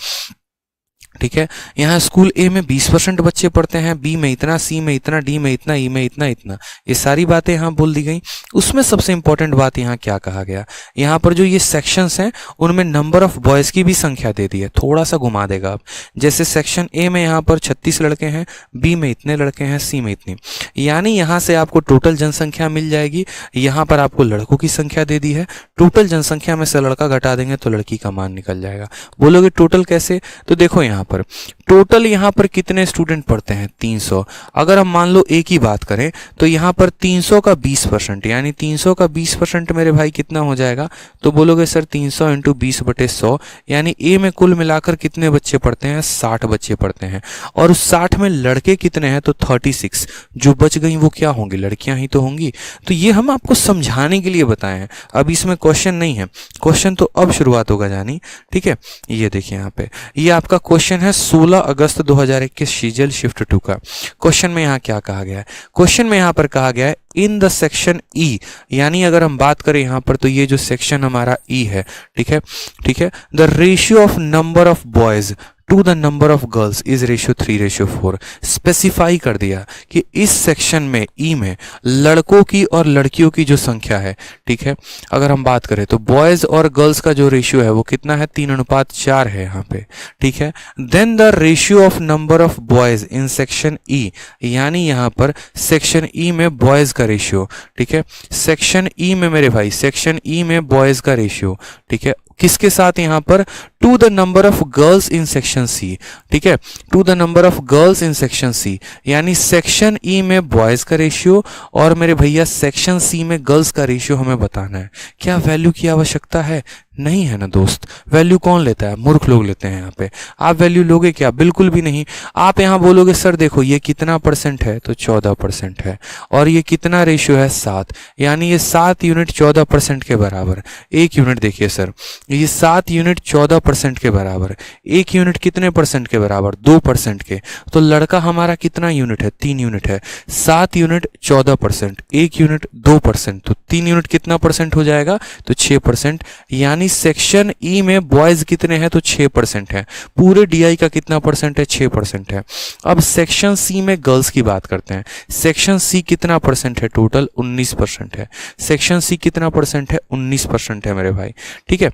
ठीक है। यहाँ स्कूल ए में 20% बच्चे पढ़ते हैं, बी में इतना, सी में इतना, डी में इतना, ई में इतना इतना, ये सारी बातें यहाँ बोल दी गई। उसमें सबसे इंपॉर्टेंट बात यहाँ क्या कहा गया, यहाँ पर जो ये सेक्शंस हैं उनमें नंबर ऑफ बॉयज़ की भी संख्या दे दी है। थोड़ा सा घुमा देगा आप, जैसे सेक्शन ए में यहाँ पर 36 लड़के हैं, बी में इतने लड़के हैं, सी में इतनी, यानी यहाँ से आपको टोटल जनसंख्या मिल जाएगी। यहाँ पर आपको लड़कों की संख्या दे दी है, टोटल जनसंख्या में से लड़का घटा देंगे तो लड़की का मान निकल जाएगा। बोलोगे टोटल कैसे, तो देखो यहाँ पर टोटल यहाँ पर कितने स्टूडेंट पढ़ते हैं, 300। अगर हम मान लो ए की बात करें तो यहाँ पर 300 का 20%, यानी 300 का 20% मेरे भाई कितना हो जाएगा, तो बोलोगे सर 300 इंटू 20/100, यानी ए में कुल मिलाकर कितने बच्चे पढ़ते हैं, 60 बच्चे पढ़ते हैं। और उस 60 में लड़के कितने हैं, तो 36, जो बच गई वो क्या होंगी, लड़कियां ही तो होंगी। तो ये हम आपको समझाने के लिए बताए हैं, अब इसमें क्वेश्चन नहीं है, क्वेश्चन तो अब शुरुआत होगा जानी, ठीक है। ये देखिए यहाँ पे ये आपका क्वेश्चन है 16 अगस्त 2021 सीजल शिफ्ट 2 का। क्वेश्चन में यहाँ क्या कहा गया है, क्वेश्चन में यहाँ पर कहा गया है इन द सेक्शन ई, यानी अगर हम बात करें यहाँ पर तो ये जो सेक्शन हमारा ई है, ठीक है, ठीक है, the ratio of number of boys to the number of girls is ratio 3:4। Specify कर दिया कि इस सेक्शन में ई में लड़कों की और लड़कियों की जो संख्या है, ठीक है, अगर हम बात करें तो बॉयज और गर्ल्स का जो रेशियो है वो कितना है, 3:4 है यहाँ पे, ठीक है। Then the ratio of number of boys in section E, यानी यहाँ पर सेक्शन ई में बॉयज का रेशियो, ठीक है, सेक्शन ई में मेरे भाई, सेक्शन ई में बॉयज का रेशियो, ठीक है, किसके साथ यहाँ पर, to the number of girls in section C, ठीक है, to the number of girls in section C, यानी सेक्शन ई में बॉयज का रेशियो और मेरे भैया सेक्शन सी में गर्ल्स का रेशियो हमें बताना है। क्या वैल्यू की आवश्यकता है, नहीं है ना दोस्त। वैल्यू कौन लेता है, मूर्ख लोग लेते हैं। यहाँ पे आप वैल्यू लोगे क्या, बिल्कुल भी नहीं। आप यहाँ बोलोगे सर देखो ये कितना परसेंट है, तो 14% है, और ये कितना रेशियो है, 7, यानी ये 7 यूनिट 14% के बराबर। एक यूनिट देखिए सर, ये 7 यूनिट 14% के बराबर, एक यूनिट कितने परसेंट के बराबर, 2% के। तो लड़का हमारा कितना यूनिट है, 3 यूनिट है, 7 यूनिट 14%, एक यूनिट 2%, तो 3 यूनिट कितना परसेंट हो जाएगा, तो 6%। यानी सेक्शन ई में बॉयज कितने हैं, तो 6% है। पूरे डीआई का कितना परसेंट है, 6% है। अब सेक्शन सी में गर्ल्स की बात करते हैं। सेक्शन सी कितना परसेंट है, टोटल 19% है। सेक्शन सी कितना परसेंट है, 19% है मेरे भाई, ठीक है।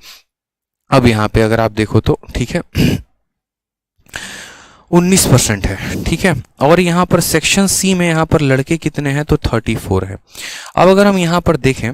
अब यहाँ पे अगर आप देखो तो ठीक है 19% है, ठीक है। और यहाँ पर सेक्शन सी में यहाँ पर लड़के कितने हैं, तो 34 है। अब अगर हम यहाँ पर देखें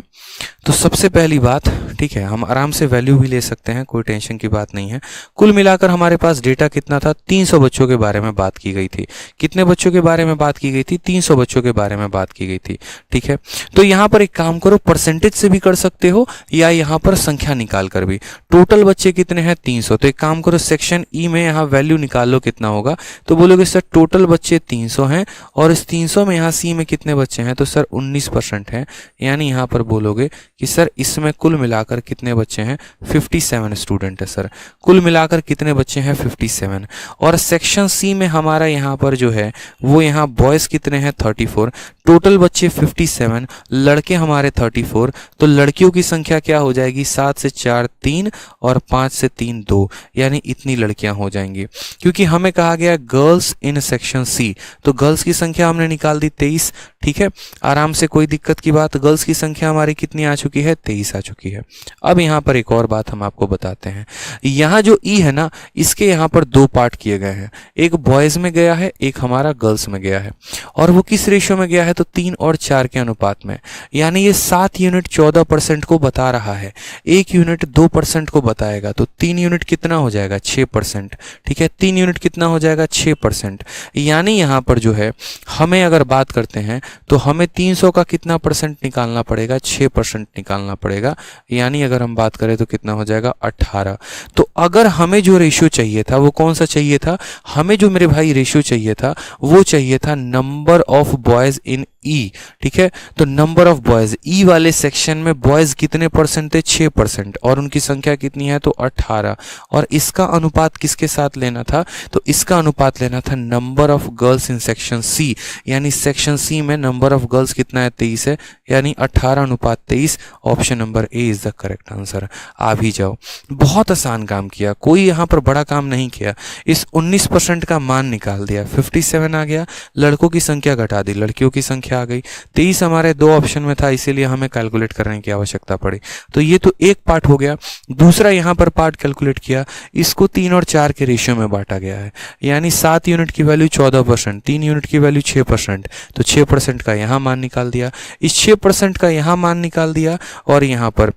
तो सबसे पहली बात, ठीक है, हम आराम से वैल्यू भी ले सकते हैं, कोई टेंशन की बात नहीं है। कुल मिलाकर हमारे पास डेटा कितना था, 300 बच्चों के बारे में बात की गई थी। कितने बच्चों के बारे में बात की गई थी, 300 बच्चों के बारे में बात की गई थी, ठीक है। तो यहाँ पर एक काम करो, परसेंटेज से भी कर सकते हो या यहाँ पर संख्या निकाल कर भी। टोटल बच्चे कितने हैं, 300, तो एक काम करो सेक्शन ई में यहाँ वैल्यू निकाल लो कितना होगा। तो बोलोगे सर टोटल बच्चे 300 हैं और इस 300 में यहाँ सी में कितने बच्चे हैं, तो सर 19% है, यानी यहाँ पर बोलोगे कि सर इसमें कुल मिलाकर कितने बच्चे हैं, 57 स्टूडेंट है सर, कुल मिलाकर कितने बच्चे हैं, 57। और सेक्शन सी में हमारा यहाँ पर जो है वो यहाँ बॉयज़ कितने हैं, 34, टोटल बच्चे 57, लड़के हमारे 34, तो लड़कियों की संख्या क्या हो जाएगी, 7 से 4 3 और 5 से 3 2, यानी इतनी लड़कियां हो जाएंगी। क्योंकि हमें कहा गया गर्ल्स इन सेक्शन सी, तो गर्ल्स की संख्या हमने निकाल दी 23, ठीक है, आराम से, कोई दिक्कत की बात। गर्ल्स की संख्या हमारी कितनी आ चुकी है, 23 आ चुकी है। अब यहाँ पर एक और बात हम आपको बताते हैं, यहाँ जो ई है ना, इसके यहाँ पर दो पार्ट किए गए हैं, एक बॉयज़ में गया है, एक हमारा गर्ल्स में गया है, और वो किस रेशियो में गया है, तो 3 और 4 के अनुपात में। यानी ये 7 यूनिट 14% को बता रहा है, 1 यूनिट 2% को बताएगा, तो 3 यूनिट कितना हो जाएगा, 6%, ठीक है, 3 यूनिट कितना हो जाएगा, 6%। यानी यहाँ पर जो है हमें अगर बात करते हैं तो हमें 300 का कितना परसेंट निकालना पड़ेगा, 6% निकालना पड़ेगा। यानी अगर हम बात करें तो कितना हो जाएगा, 18। तो अगर हमें जो रेशियो चाहिए था वो कौन सा चाहिए था, हमें जो मेरे भाई रेशियो चाहिए था वो चाहिए था नंबर ऑफ बॉयज इन ई, ठीक है। तो नंबर ऑफ बॉयज ई वाले सेक्शन में बॉयज कितने परसेंट थे, 6%, और उनकी संख्या कितनी है, तो 18। और इसका अनुपात किसके साथ लेना था, तो इसका अनुपात लेना था number of girls in section C, यानी सेक्शन सी में नंबर ऑफ गर्ल्स कितना है, 23 है, यानी 18:23। Option number A is the correct answer. आ भी जाओ, बहुत आसान काम किया, कोई यहाँ पर बड़ा काम नहीं किया। इस 19% का मान निकाल दिया, 57 आ गया, लड़कों की संख्या घटा दी, लड़कियों की संख्या आ गई, 23 हमारे दो ऑप्शन में था, इसीलिए हमें कैलकुलेट करने की आवश्यकता पड़ी। तो ये तो एक पार्ट हो गया। दूसरा यहाँ पर पार्ट कैलकुलेट किया, इसको 3 और 4 के रेशियो में बांटा गया है, यानी 7 यूनिट की वैल्यू 14%, 3 यूनिट की वैल्यू 6%, तो 6% का यहाँ मान निकाल दिया, इस 6% का यहाँ मान निकाल दिया, और यहाँ पर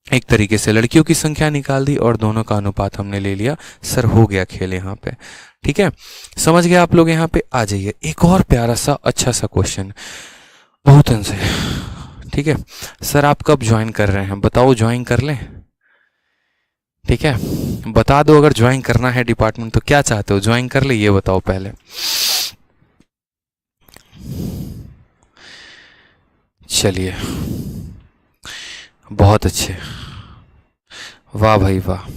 एक तरीके से लड़कियों की संख्या निकाल दी, और दोनों का अनुपात हमने ले लिया। सर हो गया खेल यहाँ पे, ठीक है, समझ गए आप लोग। यहाँ पे आ जाइए, एक और प्यारा सा अच्छा सा क्वेश्चन, बहुत से, ठीक है। सर आप कब ज्वाइन कर रहे हैं, बताओ, ज्वाइन कर लें, ठीक है, बता दो अगर ज्वाइन करना है डिपार्टमेंट, तो क्या चाहते हो, ज्वाइन कर ले, ये बताओ पहले। चलिए, बहुत अच्छे, वाह भाई वाह।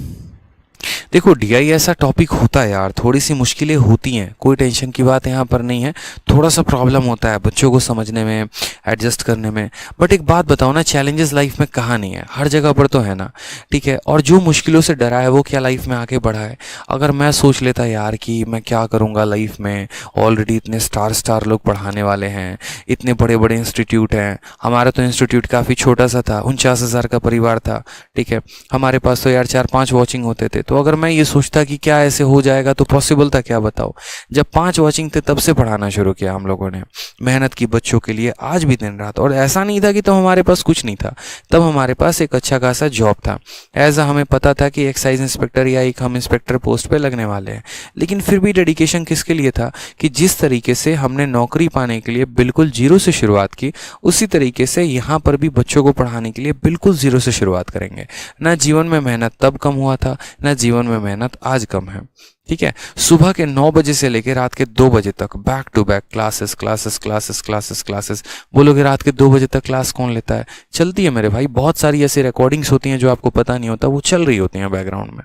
देखो डीआई ऐसा टॉपिक होता है यार, थोड़ी सी मुश्किलें होती हैं, कोई टेंशन की बात यहाँ पर नहीं है, थोड़ा सा प्रॉब्लम होता है बच्चों को समझने में, एडजस्ट करने में। बट एक बात बताओ ना, चैलेंजेस लाइफ में कहाँ नहीं है, हर जगह पर तो है ना, ठीक है। और जो मुश्किलों से डरा है वो क्या लाइफ में आगे बढ़ा है। अगर मैं सोच लेता यार कि मैं क्या करूँगा लाइफ में, ऑलरेडी इतने स्टार लोग पढ़ाने वाले हैं, इतने बड़े बड़े इंस्टीट्यूट हैं, हमारा तो इंस्टीट्यूट काफ़ी छोटा सा था, 49,000 का परिवार था, ठीक है, हमारे पास तो यार 4-5 वॉचिंग होते थे। तो अगर मैं ये सोचता कि क्या ऐसे हो जाएगा तो पॉसिबल था क्या, बताओ। जब 5 वॉचिंग थे तब से पढ़ाना शुरू किया हम लोगों ने, मेहनत की बच्चों के लिए, आज भी दिन रात। और ऐसा नहीं था कि तब हमारे पास कुछ नहीं था, तब हमारे पास एक अच्छा खासा जॉब था, एज हमें पता था कि एक्साइज इंस्पेक्टर या एक हम इंस्पेक्टर पोस्ट पे लगने वाले हैं। लेकिन फिर भी डेडिकेशन किसके लिए था, कि जिस तरीके से हमने नौकरी पाने के लिए बिल्कुल जीरो से शुरुआत की, उसी तरीके से यहाँ पर भी बच्चों को पढ़ाने के लिए बिल्कुल जीरो से शुरुआत करेंगे। ना जीवन में मेहनत तब कम हुआ था, ना जीवन में मेहनत आज कम है, ठीक है। सुबह के 9 बजे से लेकर रात के 2 बजे तक back to back classes classes classes classes classes. बोलोगे रात के 2 बजे तक क्लास कौन लेता है, चलती है मेरे भाई, बहुत सारी ऐसी रिकॉर्डिंग्स होती हैं जो आपको पता नहीं होता, वो चल रही होती हैं बैकग्राउंड में,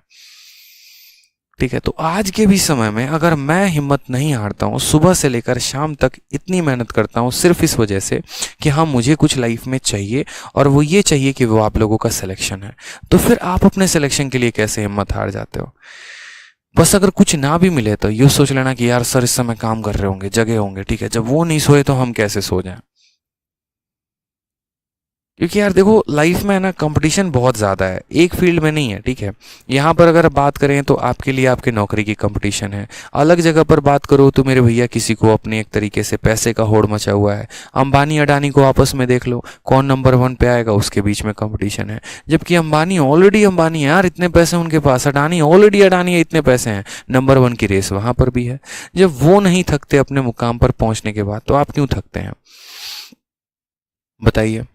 ठीक है। तो आज के भी समय में अगर मैं हिम्मत नहीं हारता हूँ, सुबह से लेकर शाम तक इतनी मेहनत करता हूँ, सिर्फ इस वजह से कि हाँ मुझे कुछ लाइफ में चाहिए, और वो ये चाहिए कि वो आप लोगों का सिलेक्शन है। तो फिर आप अपने सिलेक्शन के लिए कैसे हिम्मत हार जाते हो। बस अगर कुछ ना भी मिले तो ये सोच लेना कि यार सर इस समय काम कर रहे होंगे, जगह होंगे, ठीक है, जब वो नहीं सोए तो हम कैसे सो जाएं। क्योंकि यार देखो लाइफ में है ना, कंपटीशन बहुत ज़्यादा है, एक फील्ड में नहीं है, ठीक है। यहाँ पर अगर बात करें तो आपके लिए आपके नौकरी की कंपटीशन है, अलग जगह पर बात करो तो मेरे भैया किसी को अपने एक तरीके से पैसे का होड़ मचा हुआ है। अंबानी अडानी को आपस में देख लो, कौन नंबर 1 पे आएगा, उसके बीच में कंपटीशन है। जबकि अंबानी ऑलरेडी अंबानी है यार, इतने पैसे उनके पास, अडानी ऑलरेडी अडानी है, इतने पैसे हैं, नंबर 1 की रेस वहाँ पर भी है। जब वो नहीं थकते अपने मुकाम पर पहुँचने के बाद, तो आप क्यों थकते हैं, बताइए।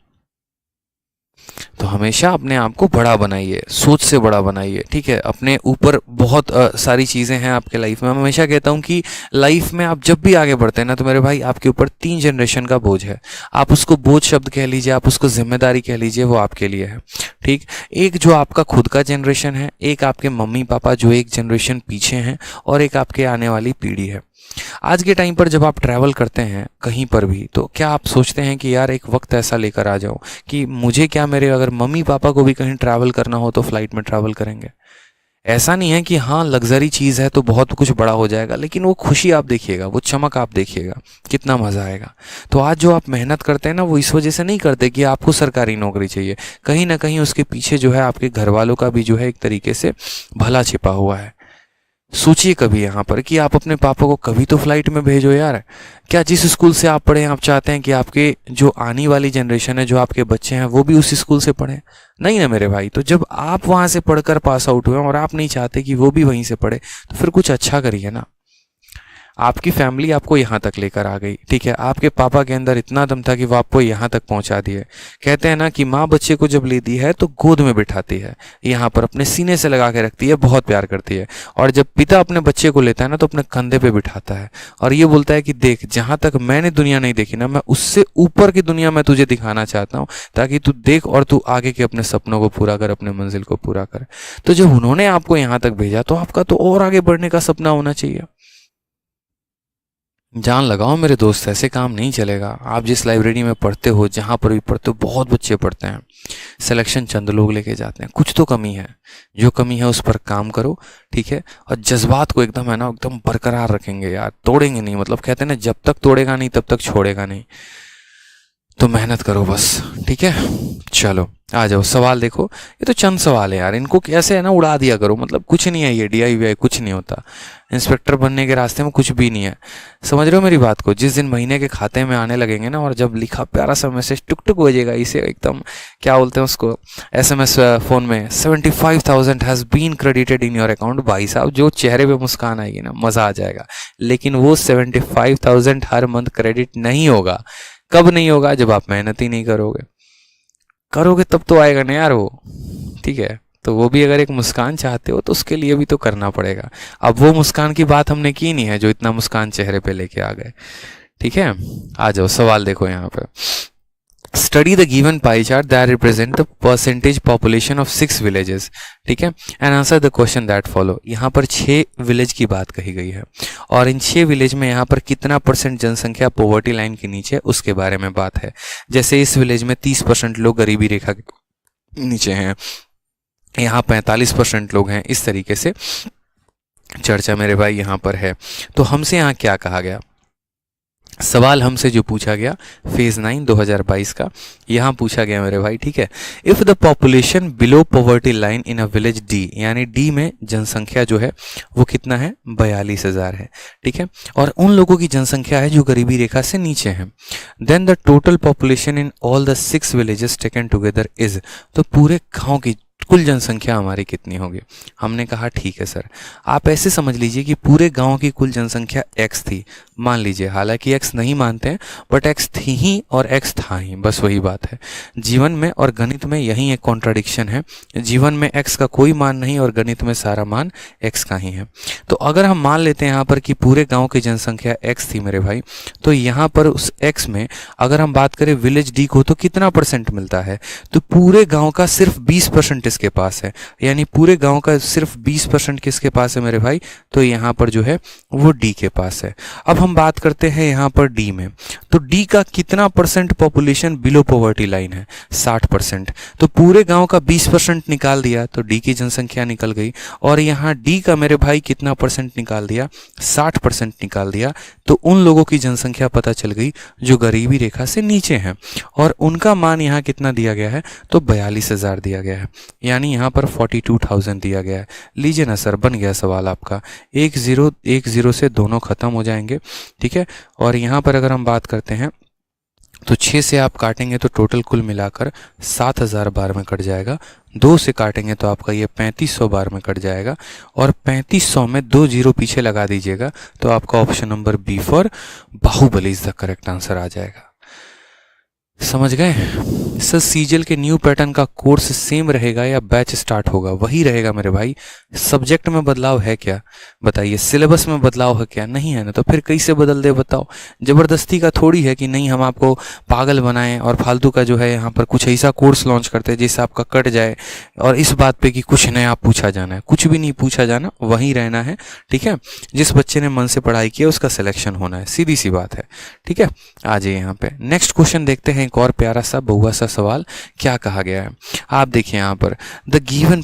तो हमेशा अपने आप को बड़ा बनाइए, सोच से बड़ा बनाइए, ठीक है। अपने ऊपर बहुत सारी चीज़ें हैं आपके लाइफ में। मैं हमेशा कहता हूँ कि लाइफ में आप जब भी आगे बढ़ते हैं ना, तो मेरे भाई आपके ऊपर 3 जनरेशन का बोझ है। आप उसको बोझ शब्द कह लीजिए, आप उसको जिम्मेदारी कह लीजिए, वो आपके लिए है, ठीक। एक जो आपका खुद का जनरेशन है, एक आपके मम्मी पापा जो एक जनरेशन पीछे हैं, और एक आपके आने वाली पीढ़ी है। आज के टाइम पर जब आप ट्रैवल करते हैं कहीं पर भी, तो क्या आप सोचते हैं कि यार एक वक्त ऐसा लेकर आ जाऊं कि मुझे क्या, मेरे अगर मम्मी पापा को भी कहीं ट्रैवल करना हो तो फ्लाइट में ट्रैवल करेंगे? ऐसा नहीं है कि हाँ लग्जरी चीज़ है तो बहुत कुछ बड़ा हो जाएगा, लेकिन वो खुशी आप देखिएगा, वो चमक आप देखिएगा, कितना मज़ा आएगा। तो आज जो आप मेहनत करते हैं ना, वो इस वजह से नहीं करते कि आपको सरकारी नौकरी चाहिए। कहीं ना कहीं उसके पीछे जो है आपके घर वालों का भी जो है एक तरीके से भला छिपा हुआ है। सोचिए कभी यहाँ पर कि आप अपने पापा को कभी तो फ्लाइट में भेजो यार। क्या जिस स्कूल से आप पढ़े हैं आप चाहते हैं कि आपके जो आने वाली जनरेशन है, जो आपके बच्चे हैं, वो भी उस स्कूल से पढ़े? नहीं ना मेरे भाई। तो जब आप वहाँ से पढ़कर पास आउट हुए और आप नहीं चाहते कि वो भी वहीं से पढ़े, तो फिर कुछ अच्छा करिए ना। आपकी फैमिली आपको यहाँ तक लेकर आ गई, ठीक है। आपके पापा के अंदर इतना दम था कि वो आपको यहाँ तक पहुँचा दिए। कहते हैं ना कि माँ बच्चे को जब लेती है तो गोद में बिठाती है, यहाँ पर अपने सीने से लगा के रखती है, बहुत प्यार करती है। और जब पिता अपने बच्चे को लेता है ना, तो अपने कंधे पे बिठाता है और ये बोलता है कि देख, जहाँ तक मैंने दुनिया नहीं देखी ना, मैं उससे ऊपर की दुनिया मैं तुझे दिखाना चाहता हूँ, ताकि तू देख और तू आगे के अपने सपनों को पूरा कर, अपने मंजिल को पूरा कर। तो जब उन्होंने आपको यहाँ तक भेजा, तो आपका तो और आगे बढ़ने का सपना होना चाहिए। जान लगाओ मेरे दोस्त, ऐसे काम नहीं चलेगा। आप जिस लाइब्रेरी में पढ़ते हो, जहाँ पर भी पढ़ते हो, बहुत बच्चे पढ़ते हैं, सिलेक्शन चंद लोग लेके जाते हैं। कुछ तो कमी है, जो कमी है उस पर काम करो, ठीक है। और जज्बात को एकदम है ना, एकदम बरकरार रखेंगे यार, तोड़ेंगे नहीं। मतलब कहते हैं ना, जब तक तोड़ेगा नहीं तब तक छोड़ेगा नहीं। तो मेहनत करो बस, ठीक है। चलो आ जाओ, सवाल देखो। ये तो चंद सवाल है यार, इनको कैसे है ना उड़ा दिया करो। मतलब कुछ नहीं है ये, DIY कुछ नहीं होता। इंस्पेक्टर बनने के रास्ते में कुछ भी नहीं है, समझ रहे हो मेरी बात को। जिस दिन महीने के खाते में आने लगेंगे ना, और जब लिखा प्यारा सा मैसेज टुक टुक बजेगा, इसे एकदम क्या बोलते हैं उसको, SMS फ़ोन में 75,000 has been credited in your account, भाई साहब जो चेहरे पे मुस्कान आएगी ना, मज़ा आ जाएगा। लेकिन वो 75,000 हर मंथ क्रेडिट नहीं होगा। कब नहीं होगा? जब आप मेहनत ही नहीं करोगे। करोगे तब तो आएगा ना यार वो, ठीक है। तो वो भी अगर एक मुस्कान चाहते हो तो उसके लिए भी तो करना पड़ेगा। अब वो मुस्कान की बात हमने की नहीं है जो इतना मुस्कान चेहरे पे लेके आ गए, ठीक है। आ जाओ, सवाल देखो यहाँ पे। Study the given pie chart that represent the percentage population of 6 villages, ठीक है, and answer the question that follow. यहाँ पर 6 विलेज की बात कही गई है, और इन 6 विलेज में यहाँ पर कितना % जनसंख्या पॉवर्टी लाइन के नीचे, उसके बारे में बात है। जैसे इस विलेज में 30% लोग गरीबी रेखा के नीचे हैं, यहाँ 45% लोग हैं। इस तरीके से चर्चा मेरे भाई यहाँ पर है। तो हमसे यहाँ क्या कहा गया, सवाल हमसे जो पूछा गया फेज 9 2022 का, यहाँ पूछा गया मेरे भाई, ठीक है। If the population below poverty line in a village D, यानी डी में जनसंख्या जो है वो कितना है, 42,000 है, ठीक है। और उन लोगों की जनसंख्या है जो गरीबी रेखा से नीचे है। Then the total population in all the 6 villages taken together is, तो पूरे गांव की कुल जनसंख्या हमारी कितनी होगी। हमने कहा ठीक है सर, आप ऐसे समझ लीजिए कि पूरे गांव की कुल जनसंख्या x थी, मान लीजिए। हालांकि x नहीं मानते हैं, बट x थी ही और x था ही, बस वही बात है। जीवन में और गणित में यही एक कॉन्ट्राडिक्शन है। जीवन में x का कोई मान नहीं और गणित में सारा मान x का ही है। तो अगर हम मान लेते हैं यहाँ पर कि पूरे गाँव की जनसंख्या x थी मेरे भाई, तो यहाँ पर उस x में अगर हम बात करें विलेज डी को, तो कितना % मिलता है, तो पूरे गाँव का सिर्फ 20% इसके पास है। यानी पूरे गांव का सिर्फ 20% किसके पास है मेरे भाई, तो यहाँ पर जो है वो डी के पास है। अब हम बात करते हैं यहाँ पर डी में, तो डी का कितना % पॉपुलेशन बिलो पॉवर्टी लाइन है, 60%। तो पूरे गांव का 20% निकाल दिया तो डी की जनसंख्या निकल गई, और यहाँ डी का मेरे भाई कितना % निकाल दिया, 60% निकाल दिया। तो उन लोगों की जनसंख्या पता चल गई जो गरीबी रेखा से नीचे हैं, और उनका मान यहाँ कितना दिया गया है, तो 42,000 दिया गया है, यानी यहाँ पर 42,000 दिया गया है। लीजिए ना सर, बन गया सवाल आपका। 1 0 से दोनों खत्म हो जाएंगे, ठीक है। और यहाँ पर अगर हम बात करते हैं तो 6 से आप काटेंगे तो टोटल कुल मिलाकर 7,000 बार में कट जाएगा। 2 से काटेंगे तो आपका ये 3500 बार में कट जाएगा, और 3500 में 2 0 पीछे लगा दीजिएगा तो आपका option number B for Baahubali is the correct answer आ जाएगा। समझ गए सर? सीजल के न्यू पैटर्न का कोर्स सेम रहेगा या बैच स्टार्ट होगा? वही रहेगा मेरे भाई। सब्जेक्ट में बदलाव है क्या बताइए? सिलेबस में बदलाव है क्या? नहीं है ना, तो फिर कैसे बदल दे बताओ? जबरदस्ती का थोड़ी है कि नहीं हम आपको पागल बनाएं और फालतू का जो है यहाँ पर कुछ ऐसा कोर्स लॉन्च करते हैं जिससे आपका कट जाए और इस बात पे कि कुछ नया पूछा जाना है। कुछ भी नहीं पूछा जाना, वहीं रहना है। ठीक है, जिस बच्चे ने मन से पढ़ाई किया उसका सिलेक्शन होना है, सीधी सी बात है। ठीक है, आ जाइए यहाँ पे नेक्स्ट क्वेश्चन देखते हैं। एक और प्यारा सा बहुआ सा सवाल क्या कहा गया है, आप देखिए यहाँ पर। The given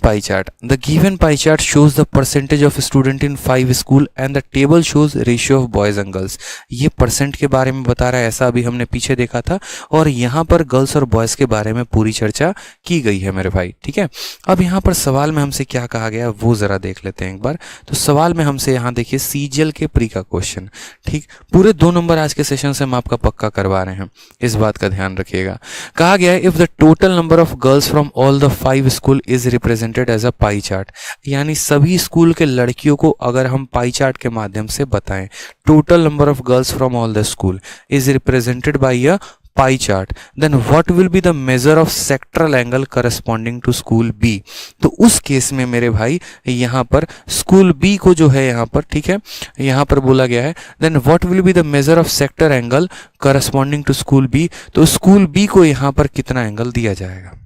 pie chart shows the percentage of student in 5 school and the table shows ratio of boys and girls. ये परसेंट के बारे में बता रहा है, ऐसा अभी हमने पीछे देखा था, और यहाँ पर गर्ल्स और बॉयज के बारे में पूरी चर्चा की गई है मेरे भाई। ठीक है, अब यहाँ पर सवाल में हमसे क्या कहा गया वो जरा देख लेते हैं एक बार। तो सवाल में हमसे यहाँ देखिए सीजीएल के प्री का क्वेश्चन। ठीक, पूरे 2 नंबर आज के सेशन से हम आपका पक्का करवा रहे हैं, इस बात का ध्यान रखिएगा। कहा गया है if the total number of girls from all the 5 school is represented as a pie chart, यानी सभी स्कूल के लड़कियों को अगर हम पाई चार्ट के माध्यम से बताएं, total number of girls from all the school is represented by a pie chart, then what will be the measure of sectoral angle corresponding to school B? तो उस केस में मेरे भाई यहाँ पर स्कूल B को जो है यहाँ पर, ठीक है, यहाँ पर बोला गया है then what will be the measure of sector angle corresponding to school B? तो स्कूल B को यहाँ पर कितना एंगल दिया जाएगा?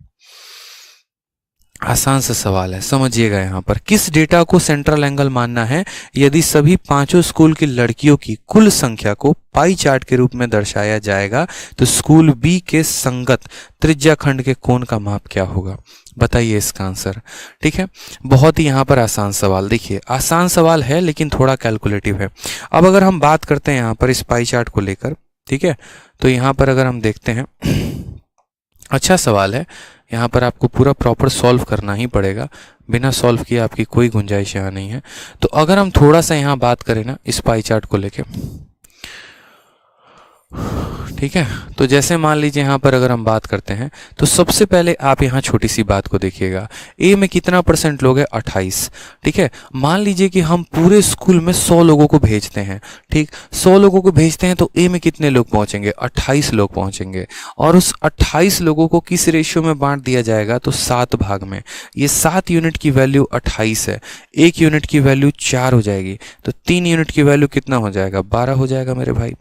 आसान सा सवाल है, समझिएगा। यहाँ पर किस डेटा को सेंट्रल एंगल मानना है? यदि सभी 5 स्कूल की लड़कियों की कुल संख्या को पाई चार्ट के रूप में दर्शाया जाएगा तो स्कूल बी के संगत त्रिज्या खंड के कोण का माप क्या होगा? बताइए इसका आंसर। ठीक है, बहुत ही यहाँ पर आसान सवाल। देखिए आसान सवाल है लेकिन थोड़ा कैलकुलेटिव है। अब अगर हम बात करते हैं यहाँ पर इस पाई चार्ट को लेकर, ठीक है, तो यहाँ पर अगर हम देखते हैं, अच्छा सवाल है, यहाँ पर आपको पूरा प्रॉपर सॉल्व करना ही पड़ेगा, बिना सॉल्व किए आपकी कोई गुंजाइश यहाँ नहीं है। तो अगर हम थोड़ा सा यहाँ बात करें ना इस पाई चार्ट को लेके, ठीक है, तो जैसे मान लीजिए यहाँ पर अगर हम बात करते हैं तो सबसे पहले आप यहाँ छोटी सी बात को देखिएगा, ए में कितना परसेंट लोग हैं? 28। ठीक है, मान लीजिए कि हम पूरे स्कूल में 100 लोगों को भेजते हैं। ठीक, 100 लोगों को भेजते हैं तो ए में कितने लोग पहुंचेंगे? 28 लोग पहुंचेंगे। और उस 28 लोगों को किस रेशियो में बांट दिया जाएगा? तो 7 भाग में। ये 7 यूनिट की वैल्यू 28 है, 1 यूनिट की वैल्यू 4 हो जाएगी, तो 3 यूनिट की वैल्यू कितना हो जाएगा? 12 हो जाएगा मेरे भाई।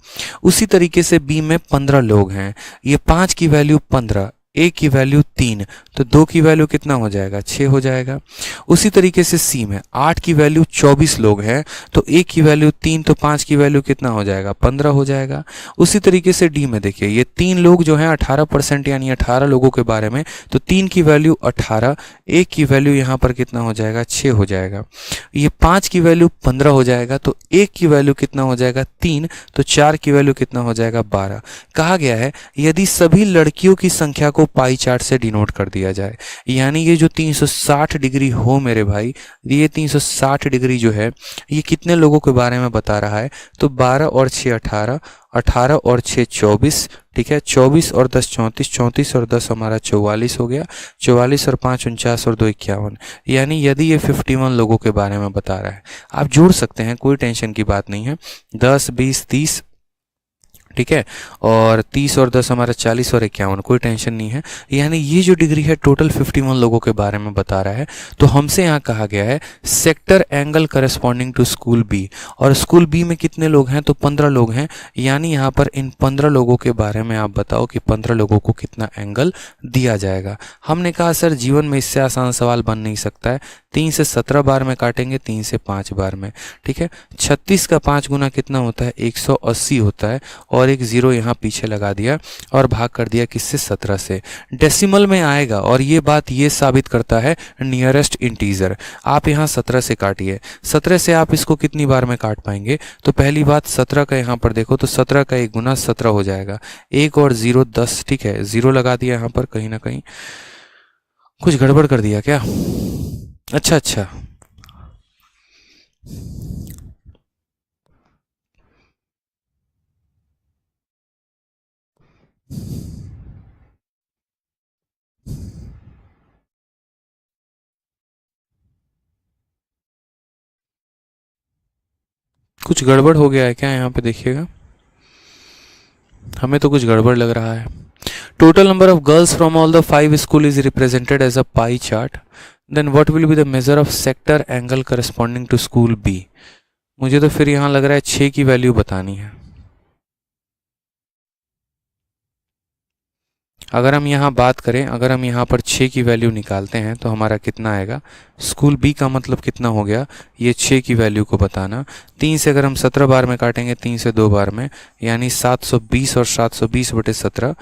उसी तरीके से बी में 15 लोग हैं, ये 5 की वैल्यू 15, 1 की वैल्यू 3, तो 2 की वैल्यू कितना हो जाएगा? 6 हो जाएगा। उसी तरीके से सी में 8 की वैल्यू 24 लोग हैं, तो 1 की वैल्यू 3, तो 5 की वैल्यू कितना हो जाएगा? 15 हो जाएगा। उसी तरीके से डी में देखिए, ये 3 लोग जो हैं 18% यानी 18 लोगों के बारे में, तो 3 की वैल्यू 18, 1 की वैल्यू यहाँ पर कितना हो जाएगा? 6 हो जाएगा। ये 5 की वैल्यू 15 हो जाएगा, तो 1 की वैल्यू कितना हो जाएगा? 3, तो 4 की वैल्यू कितना हो जाएगा? 12। कहा गया है यदि सभी लड़कियों की संख्या को पाई चार्ट से डिनोट कर दिया जाए, यानी ये जो 360 डिग्री हो मेरे भाई, ये 360 डिग्री जो है ये कितने लोगों के बारे में बता रहा है? तो 12 और 6 18, 18 और 6 24, ठीक है, 24 और 10 34, 34 और 10 हमारा 44 हो गया, 44 और 5 49 और 2 51, यानी यदि ये 51 लोगों के बारे में बता रहा है। आप जोड़ सकते हैं, कोई टेंशन की बात नहीं है, 10 20 30, ठीक है, और 30 और 10 हमारा 40 और 51, कोई टेंशन नहीं है। यानी ये जो डिग्री है टोटल 51 लोगों के बारे में बता रहा है। तो हमसे यहाँ कहा गया है sector angle corresponding to school B, और स्कूल बी में कितने लोग हैं? तो 15 लोग हैं, यानी यहाँ पर इन 15 लोगों के बारे में आप बताओ कि 15 लोगों को कितना एंगल दिया जाएगा। हमने कहा सर जीवन में इससे आसान सवाल बन नहीं सकता है, 3 से 17 बार में काटेंगे, 3 से 5 बार में, ठीक है, 36 का 5 गुना कितना होता है? 180 होता है, और एक जीरो यहाँ पीछे लगा दिया और भाग कर दिया किससे? 17 से। डेसिमल में आएगा, और ये बात ये साबित करता है नियरेस्ट इंटीजर। आप यहाँ 17 से काटिए, 17 से आप इसको कितनी बार में काट पाएंगे? तो पहली बात 17 का यहाँ पर देखो तो 17 का 1 गुना 17 हो जाएगा, 1 और 0 10, ठीक है, 0 लगा दिया यहाँ पर, कहीं ना कहीं कुछ गड़बड़ कर दिया क्या? अच्छा, कुछ गड़बड़ हो गया है क्या? यहाँ पे देखिएगा, हमें तो कुछ गड़बड़ लग रहा है। total number of girls from all the 5 school is represented as a pie chart, then what will be the measure of sector angle corresponding to school B? मुझे तो फिर यहाँ लग रहा है 6 की वैल्यू बतानी है। अगर हम यहाँ बात करें, अगर हम यहाँ पर 6 की वैल्यू निकालते हैं तो हमारा कितना आएगा? स्कूल बी का मतलब कितना हो गया? ये 6 की वैल्यू को बताना। 3 से अगर हम 17 बार में काटेंगे, 3 से 2 बार में, यानी 720 और 720/17,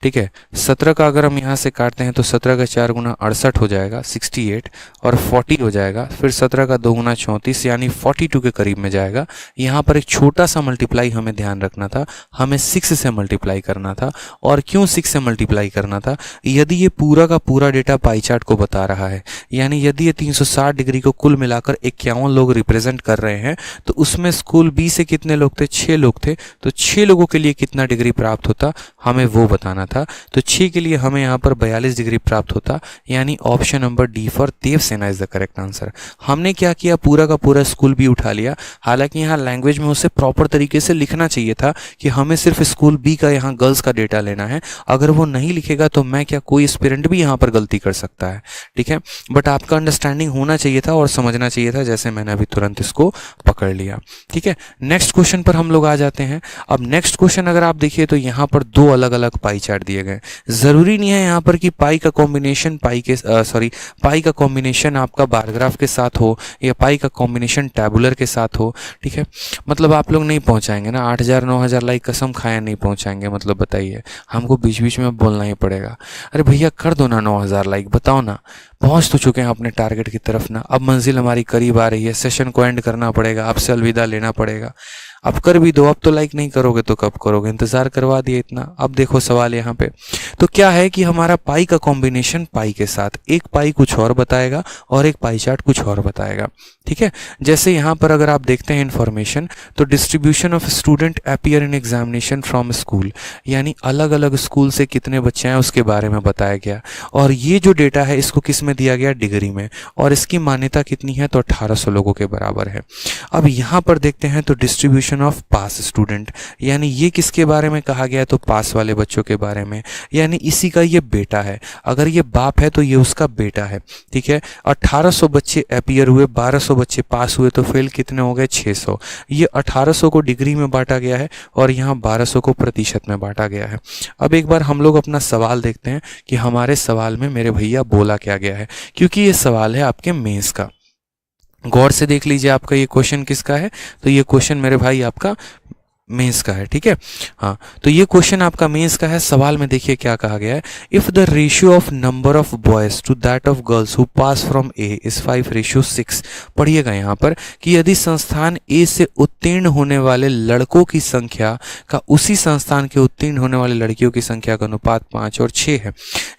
ठीक है। 17 का अगर हम यहाँ से काटते हैं तो 17 का 4 गुना 68 हो जाएगा 68, और 40 हो जाएगा, फिर 17 का 2 गुना 34 यानी 42 के करीब में जाएगा। यहाँ पर एक छोटा सा मल्टीप्लाई हमें ध्यान रखना था, हमें 6 से मल्टीप्लाई करना था। और क्यों 6 से मल्टीप्लाई करना था? यदि ये पूरा का पूरा डेटा पाई चार्ट को बता रहा है, यानी यदि ये 360 डिग्री को कुल मिलाकर 51 लोग रिप्रेजेंट कर रहे हैं, तो उसमें स्कूल बी से कितने लोग थे? 6 लोग थे। तो 6 लोगों के लिए कितना डिग्री प्राप्त होता, हमें वो बताना था। तो 6 के लिए हमें यहाँ पर 42 डिग्री प्राप्त होता, यानी option number D for Devsena is the correct answer. हमने क्या किया? पूरा का पूरा स्कूल बी उठा लिया। हालांकि यहाँ लैंग्वेज में उसे प्रॉपर तरीके से लिखना चाहिए था कि हमें सिर्फ स्कूल बी का यहाँ गर्ल्स का डेटा लेना है। अगर वो नहीं लिखेगा तो मैं क्या, कोई एस्पिरेंट भी यहाँ पर गलती कर सकता है, ठीक है। बट आपका अंडरस्टैंडिंग होना चाहिए था और समझना चाहिए था, जैसे मैंने अभी तुरंत इसको पकड़ लिया, ठीक है। नेक्स्ट क्वेश्चन पर हम लोग आ जाते हैं। अब नेक्स्ट क्वेश्चन अगर आप देखिए तो यहाँ पर 2 अलग अलग पाई चार्ट दिए गए। जरूरी नहीं है यहाँ पर कि पाई का कॉम्बिनेशन पाई का कॉम्बिनेशन आपका बार ग्राफ के साथ हो या पाई का कॉम्बिनेशन टैबुलर के साथ हो, ठीक है। मतलब आप लोग नहीं पहुंचाएंगे ना 8000 9000 लाइक, कसम खाया नहीं पहुंचाएंगे। मतलब बताइए, हमको बीच बीच में बोलना ही पड़ेगा, अरे भैया कर दो ना 9000 लाइक, बताओ ना, पहुंच तो चुके हैं अपने टारगेट की तरफ ना। अब मंजिल हमारी करीब आ रही है, सेशन को एंड करना पड़ेगा, आपसे अलविदा लेना पड़ेगा। अब कर भी दो, अब तो लाइक नहीं करोगे तो कब करोगे? इंतजार करवा दिए इतना। अब देखो सवाल यहाँ पे तो क्या है कि हमारा पाई का कॉम्बिनेशन पाई के साथ, एक पाई कुछ और बताएगा और एक पाई चार्ट कुछ और बताएगा, ठीक है। जैसे यहाँ पर अगर आप देखते हैं इन्फॉर्मेशन, तो distribution of student appear in examination from school, यानी अलग अलग स्कूल से कितने बच्चे हैं उसके बारे में बताया गया। और ये जो डेटा है इसको किस में दिया गया? डिग्री में। और इसकी मान्यता कितनी है? तो 1800 लोगों के बराबर है। अब यहाँ पर देखते हैं तो डिस्ट्रीब्यूशन ऑफ पास स्टूडेंट, यानी ये किसके बारे में कहा गया है? तो पास वाले बच्चों के बारे में, यानी इसी का ये बेटा है। अगर ये बाप है तो ये उसका बेटा है, ठीक है। 1800 बच्चे अपीयर हुए, 1200 बच्चे पास हुए, तो फेल कितने हो गए? 600। ये 1800 को डिग्री में बांटा गया है और यहाँ 1200 को प्रतिशत में बांटा गया है। अब एक बार हम लोग अपना सवाल देखते हैं कि हमारे सवाल में मेरे भैया बोला क्या गया है, क्योंकि ये सवाल है आपके मेंस का। गौर से देख लीजिए आपका ये क्वेश्चन किसका है? तो ये क्वेश्चन मेरे भाई आपका मेंस का है, ठीक है। हाँ, तो ये क्वेश्चन आपका मेंस का है। सवाल में देखिए क्या कहा गया है, if the ratio of number of boys to that of girls who pass from A is 5:6। पढ़िएगा यहाँ पर कि यदि संस्थान ए से उत्तीर्ण होने वाले लड़कों की संख्या का उसी संस्थान के उत्तीर्ण होने वाले लड़कियों की संख्या का अनुपात 5 और 6 है,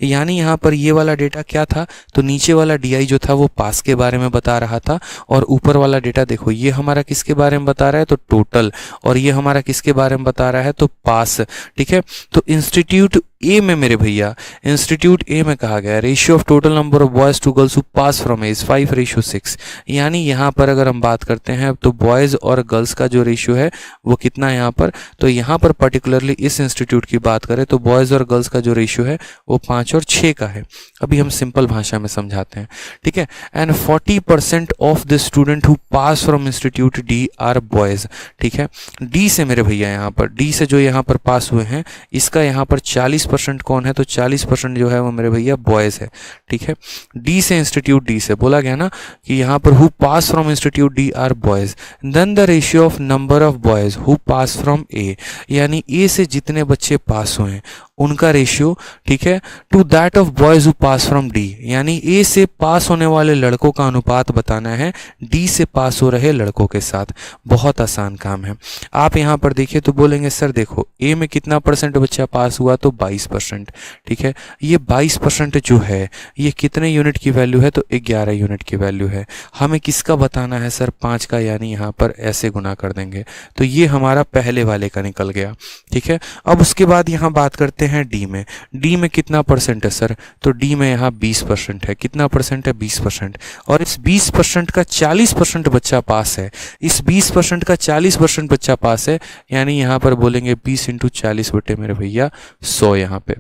यानी यहाँ पर ये वाला डेटा क्या था? तो नीचे वाला DI जो था वो पास के बारे में बता रहा था, और ऊपर वाला डेटा देखो ये हमारा किसके बारे में बता रहा है? तो टोटल। और ये हमारा किसके बारे में बता रहा है? तो पास, ठीक है। तो इंस्टीट्यूट ए में मेरे भैया, इंस्टीट्यूट ए में कहा गया ratio of total number of boys to girls who pass from A is 5:6। यानी यहाँ पर अगर हम बात करते हैं तो बॉयज और गर्ल्स का जो रेशियो है वो कितना है यहाँ पर? तो यहाँ पर पर्टिकुलरली इस इंस्टीट्यूट की बात करें तो बॉयज और गर्ल्स का जो रेशियो है वो 5 और 6 का है। अभी हम सिंपल भाषा में समझाते हैं, ठीक है। And 40% of the student who pass from institute D are boys, ठीक है। डी से मेरे भैया यहाँ पर, डी से जो यहाँ पर पास हुए हैं इसका यहाँ पर 40% कौन है? तो 40% जो है वो मेरे भैया बॉयज है, ठीक है। डी से, इंस्टीट्यूट डी से बोला गया ना कि यहाँ पर who pass from institute D are boys, then the ratio of number of boys who pass from A, यानी ए से जितने बच्चे पास हुए हैं उनका रेशियो, ठीक है, to that of boys who pass from D, यानी ए से पास होने वाले लड़कों का अनुपात बताना है डी से पास हो रहे लड़कों के साथ। बहुत आसान काम है। आप यहाँ पर देखिए तो बोलेंगे सर देखो ए में कितना परसेंट बच्चा पास हुआ? तो 22%, ठीक है। ये 22% जो है ये कितने यूनिट की वैल्यू है? तो 11 यूनिट की वैल्यू है। हमें किसका बताना है सर? 5 का, यानी यहाँ पर ऐसे गुना कर देंगे तो ये हमारा पहले वाले का निकल गया, ठीक है। अब उसके बाद यहाँ बात करते हैं डी में। डी में कितना परसेंट है सर? तो डी में यहाँ 20% है। कितना परसेंट है? 20%। और इस 20% का 40% बच्चा पास है। इस 20% का 40% बच्चा पास है, यानी यहाँ पर बोलेंगे 20 × 40 बटे मेरे भैया 100 यहाँ पे।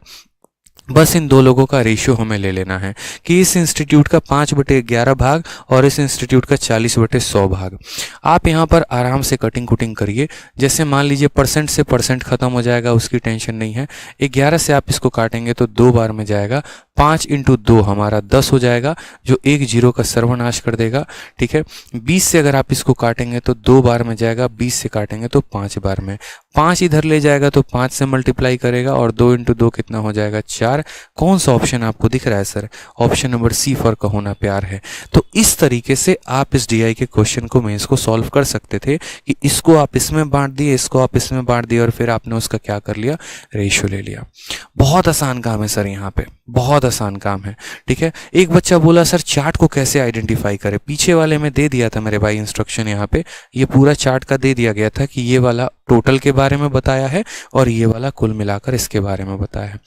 बस इन दो लोगों का रेशियो हमें ले लेना है कि इस इंस्टीट्यूट का 5/11 भाग और इस इंस्टीट्यूट का 40/100 भाग। आप यहाँ पर आराम से कटिंग कुटिंग करिए। जैसे मान लीजिए परसेंट से परसेंट खत्म हो जाएगा, उसकी टेंशन नहीं है। 11 से आप इसको काटेंगे तो 2 बार में जाएगा। 5 × 2 हमारा 10 हो जाएगा, जो एक जीरो का सर्वनाश कर देगा। ठीक है, 20 से अगर आप इसको काटेंगे तो 2 बार में जाएगा, 20 से काटेंगे तो 5 बार में। 5 इधर ले जाएगा तो 5 से मल्टीप्लाई करेगा और 2 × 2 कितना हो जाएगा, 4। कौन सा ऑप्शन आपको दिख रहा है sir? Option number C for Kaho Naa प्यार है। तो इस तरीके से आप इस डीआई के क्वेश्चन को मेंस को सॉल्व कर सकते थे कि इसको आप इसमें बांट दिए, इसको आप इसमें बांट दिए और फिर आपने उसका क्या कर लिया, रेशियो ले लिया। बहुत आसान काम है सर, यहाँ पे बहुत आसान काम है। ठीक है, एक बच्चा बोला सर चार्ट को कैसे आइडेंटिफाई करें। पीछे वाले में दे दिया था मेरे भाई इंस्ट्रक्शन, यहाँ पे ये पूरा चार्ट का दे दिया गया था कि ये वाला टोटल के बारे में बताया है और ये वाला कुल मिलाकर इसके बारे में बताया है।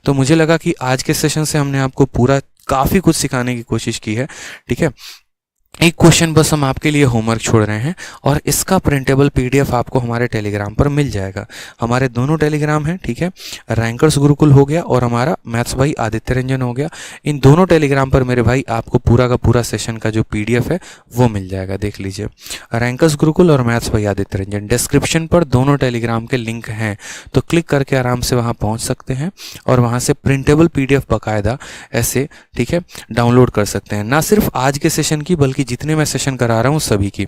तो मुझे लगा कि आज के सेशन से हमने आपको पूरा काफ़ी कुछ सिखाने की कोशिश की है। ठीक है, एक क्वेश्चन बस हम आपके लिए होमवर्क छोड़ रहे हैं और इसका प्रिंटेबल पीडीएफ आपको हमारे टेलीग्राम पर मिल जाएगा। हमारे दोनों टेलीग्राम हैं, ठीक है, रैंकर्स गुरुकुल हो गया और हमारा मैथ्स भाई आदित्य रंजन हो गया। इन दोनों टेलीग्राम पर मेरे भाई आपको पूरा का पूरा सेशन का जो पीडीएफ है वो मिल जाएगा। देख लीजिए, रैंकर्स गुरुकुल और मैथ्स भाई आदित्य रंजन, डिस्क्रिप्शन पर दोनों टेलीग्राम के लिंक हैं, तो क्लिक करके आराम से वहाँ पहुँच सकते हैं और वहाँ से प्रिंटेबल पीडीएफ बाकायदा ऐसे, ठीक है, डाउनलोड कर सकते हैं। ना सिर्फ आज के सेशन की बल्कि जितने मैं सेशन करा रहा हूं सभी की।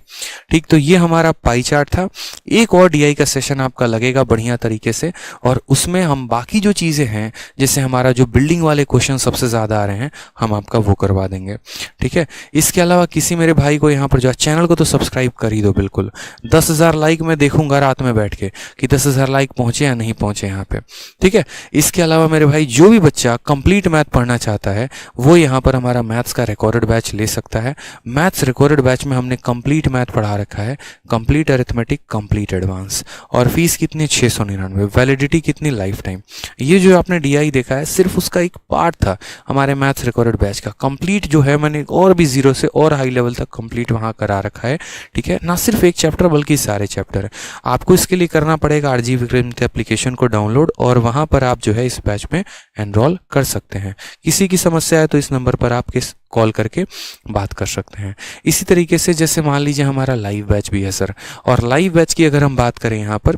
ठीक, तो ये हमारा पाई चार्ट था। एक और डीआई का सेशन आपका लगेगा बढ़िया तरीके से और उसमें हम बाकी जो चीजें हैं, जैसे हमारा जो बिल्डिंग वाले क्वेश्चन सबसे ज्यादा आ रहे हैं, हम आपका वो करवा देंगे। ठीक है, इसके अलावा किसी मेरे भाई को यहाँ पर जो चैनल को तो सब्सक्राइब कर ही दो बिल्कुल। 10,000 लाइक मैं देखूंगा रात में बैठ के कि 10,000 लाइक पहुंचे या नहीं पहुंचे यहाँ पे। ठीक है, इसके अलावा मेरे भाई जो भी बच्चा कंप्लीट मैथ पढ़ना चाहता है वो यहाँ पर हमारा मैथ्स का रिकॉर्डेड बैच ले सकता है। मैथ्स रिकॉर्डेड बैच में हमने कंप्लीट मैथ पढ़ा रखा है, कंप्लीट अरिथमेटिक, कंप्लीट एडवांस, और फीस कितनी, 699। वैलिडिटी कितनी, लाइफ टाइम। ये जो आपने डीआई देखा है सिर्फ उसका एक पार्ट था हमारे मैथ्स रिकॉर्डेड बैच का। कंप्लीट जो है मैंने और भी 0 से और हाई लेवल तक कंप्लीट वहाँ करा रखा है। ठीक है, ना सिर्फ एक चैप्टर बल्कि सारे चैप्टर। आपको इसके लिए करना पड़ेगा आरजी विक्रमादित्य एप्लीकेशन को डाउनलोड और वहाँ पर आप जो है इस बैच में एनरोल कर सकते हैं। किसी की समस्या है तो इस नंबर पर आप कॉल करके बात कर सकते हैं। इसी तरीके से जैसे मान लीजिए हमारा लाइव बैच भी है सर, और लाइव बैच की अगर हम बात करें यहाँ पर,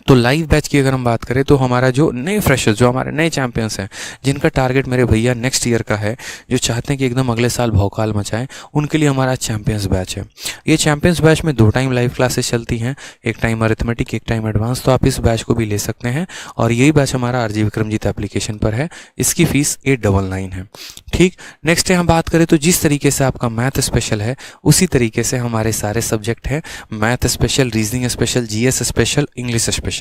तो लाइव बैच की अगर हम बात करें तो हमारा जो नए फ्रेशर्स, जो हमारे नए चैंपियंस हैं, जिनका टारगेट मेरे भैया नेक्स्ट ईयर का है, जो चाहते हैं कि एकदम अगले साल भौकाल मचाएं, उनके लिए हमारा चैंपियंस बैच है। ये चैंपियंस बैच में 2 टाइम लाइव क्लासेस चलती हैं, एक टाइम अरिथमेटिक, एक टाइम एडवांस। तो आप इस बैच को भी ले सकते हैं और यही बैच हमारा आरजी विक्रमजीत एप्लीकेशन पर है। इसकी फीस 899 है। ठीक, नेक्स्ट यहाँ बात करें तो जिस तरीके से आपका मैथ स्पेशल है उसी तरीके से हमारे सारे सब्जेक्ट हैं, math special, reasoning special, GS special, English special.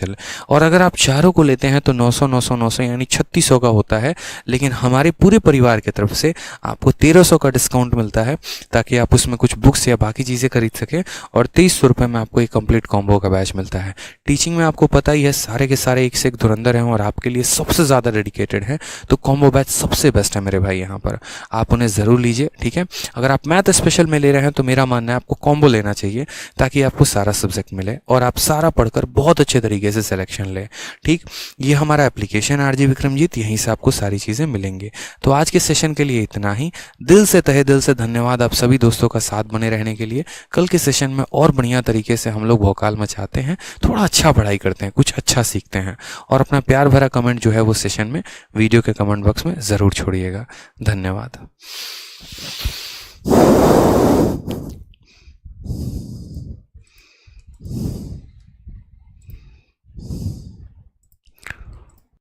और अगर आप चारों को लेते हैं तो 900 900 900 यानी 3600 का होता है, लेकिन हमारे पूरे परिवार की तरफ से आपको 1300 का डिस्काउंट मिलता है ताकि आप उसमें कुछ बुक्स या बाकी चीज़ें खरीद सकें, और 2300 रुपये में आपको एक कंप्लीट कॉम्बो का बैच मिलता है। टीचिंग में आपको पता ही है सारे के सारे एक से एक धुरंधर हैं और आपके लिए सबसे ज़्यादा डेडिकेटेड हैं, तो कॉम्बो बैच सबसे बेस्ट है मेरे भाई। यहाँ पर आप उन्हें ज़रूर लीजिए। ठीक है, अगर आप मैथ स्पेशल में ले रहे हैं तो मेरा मानना है आपको कॉम्बो लेना चाहिए ताकि आपको सारा सब्जेक्ट मिले और आप सारा पढ़कर बहुत अच्छे तरीके से सिलेक्शन ले। ठीक, ये हमारा एप्लीकेशन आरजी विक्रमजीत, यहीं से आपको सारी चीज़ें मिलेंगी। तो आज के सेशन के लिए इतना ही। दिल से, तहे दिल से धन्यवाद आप सभी दोस्तों का साथ बने रहने के लिए। कल के सेशन में और बढ़िया तरीके से हम लोग भौकाल मचाते हैं, थोड़ा अच्छा पढ़ाई करते हैं, कुछ अच्छा सीखते हैं, और अपना प्यार भरा कमेंट जो है वो सेशन में वीडियो के कमेंट बॉक्स में ज़रूर छोड़िएगा। धन्यवाद।